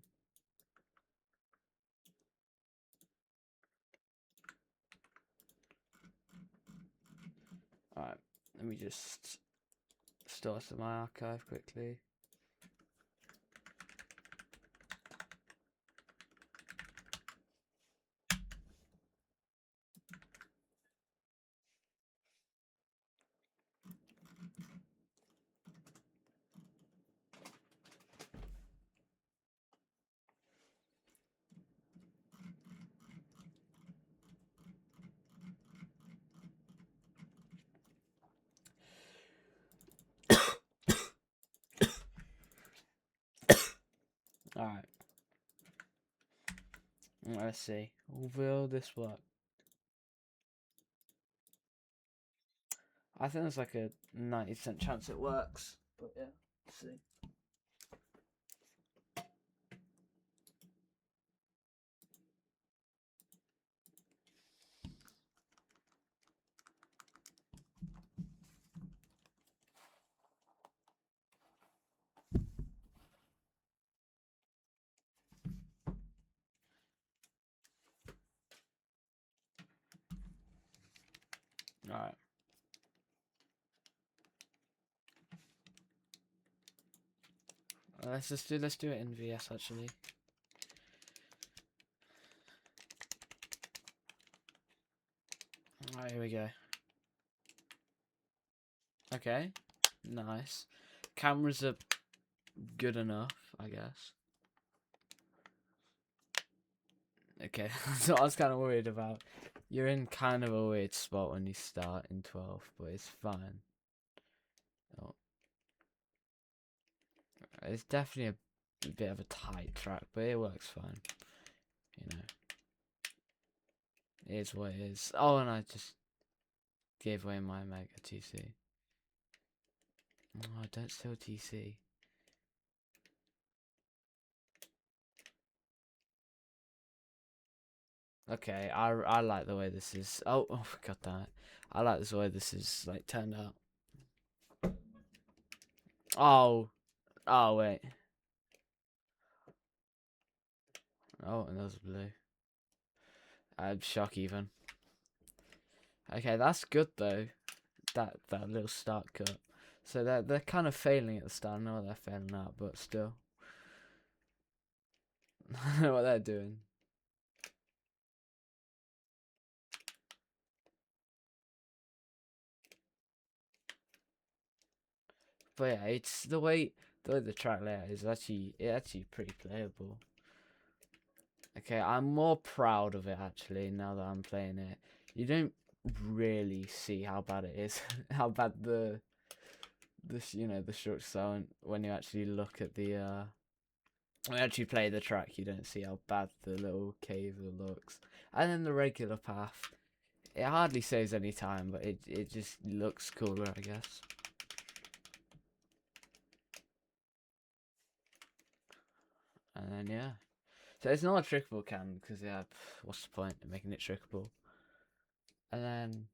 Alright, let me just store some my archive quickly. Alright. Let's see. Will this work? I think there's like a 90% chance it works. But yeah, let's see. Alright. Let's do it in VS actually. Alright, here we go. Okay. Nice. Cameras are good enough, I guess. Okay, that's what I was kind of worried about. You're in kind of a weird spot when you start in 12, but it's fine. Oh. It's definitely a bit of a tight track, but it works fine. You know. It is what it is. Oh, and I just gave away my Mega TC. Oh, don't steal TC. Okay, I like the way this is. Oh, god damn it. I like this way this is, like, turned out. Oh. Oh, wait. Oh, and there's blue. Shock even. Okay, that's good though. That little start cut. So they're kind of failing at the start. I know they're failing out, but still. I know what they're doing. But yeah, it's the way the way the track layout is actually pretty playable. Okay, I'm more proud of it actually now that I'm playing it. You don't really see how bad it is, how bad the structures are when you actually look at the when you actually play the track. You don't see how bad the little cave looks, and then the regular path. It hardly saves any time, but it just looks cooler, I guess. And then yeah, so it's not a trickable cannon because what's the point of making it trickable? And then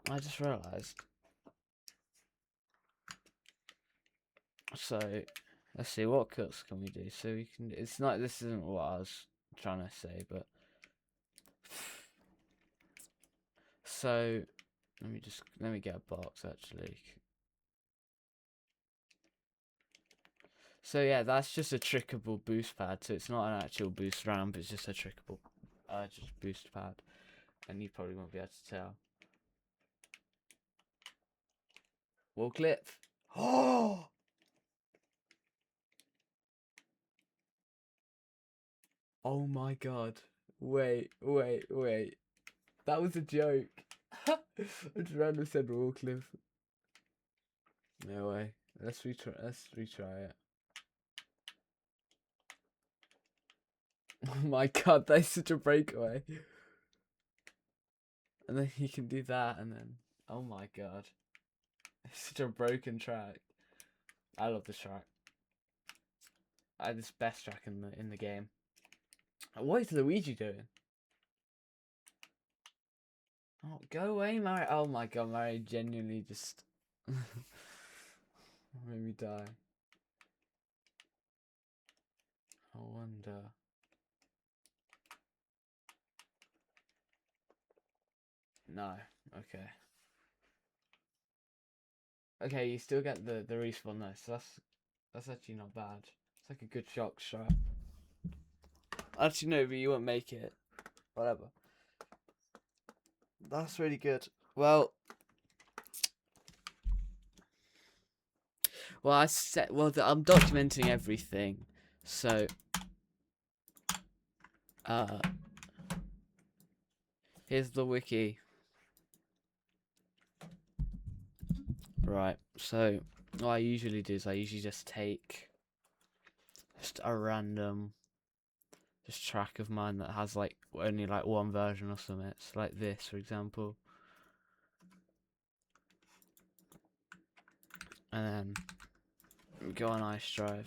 I just realised. So let's see what cuts can we do. So we can. It's not. This isn't what I was trying to say, but so let me get a box actually. So yeah, that's just a trickable boost pad. So it's not an actual boost ramp. It's just a trickable, just boost pad, and you probably won't be able to tell. Wall clip. Oh. Oh my god. Wait. That was a joke. I just randomly said wall clip. No way. Let's retry it. Oh my god, that's such a breakaway. And then you can do that and then oh my god. It's such a broken track. I love this track. This best track in the game. What is Luigi doing? Oh, go away, Mario. Oh my god, Mario genuinely just made me die. I wonder. No. Okay. Okay, you still get the respawn though, so that's actually not bad. It's like a good shock strat. Actually no, but you won't make it. Whatever. That's really good. Well, I'm documenting everything, so here's the wiki. Right, so what I usually do is I usually just take a random track of mine that has like only like one version or something. It's like this, for example, and then go on iStrive.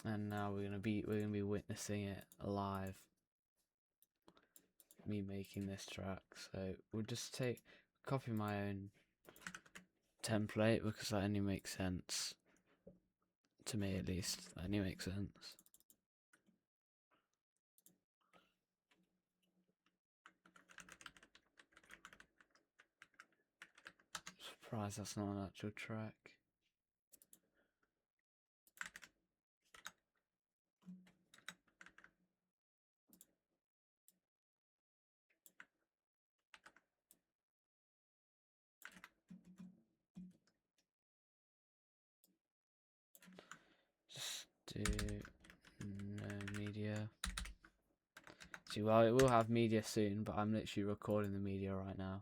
And now we're gonna be witnessing it live. Me making this track. So we'll just copy my own template because that only makes sense to me, at least. That only makes sense. Surprised that's not an actual track. Just do no media. See, well, it will have media soon, but I'm literally recording the media right now.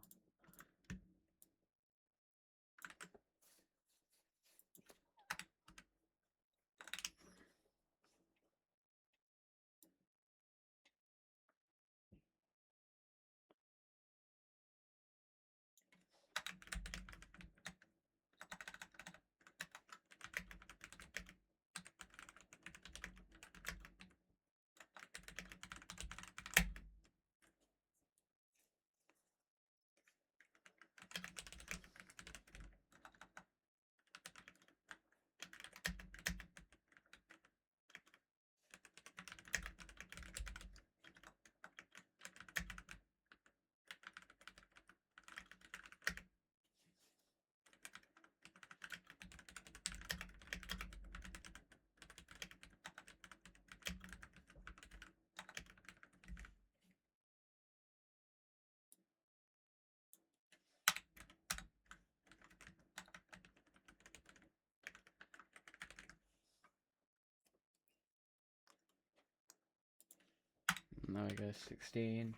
There we go, 16.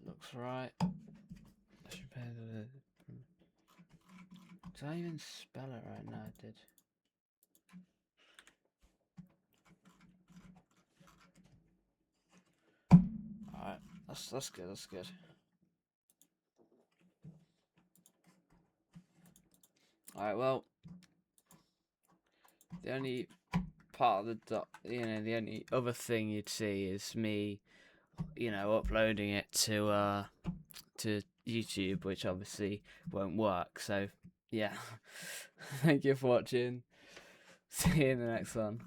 Looks right. I should pay the... Did I even spell it right? No, I did. Alright, that's good, that's good. Alright, well, the only part of the the only other thing you'd see is me, uploading it to YouTube, which obviously won't work. So yeah, thank you for watching. See you in the next one.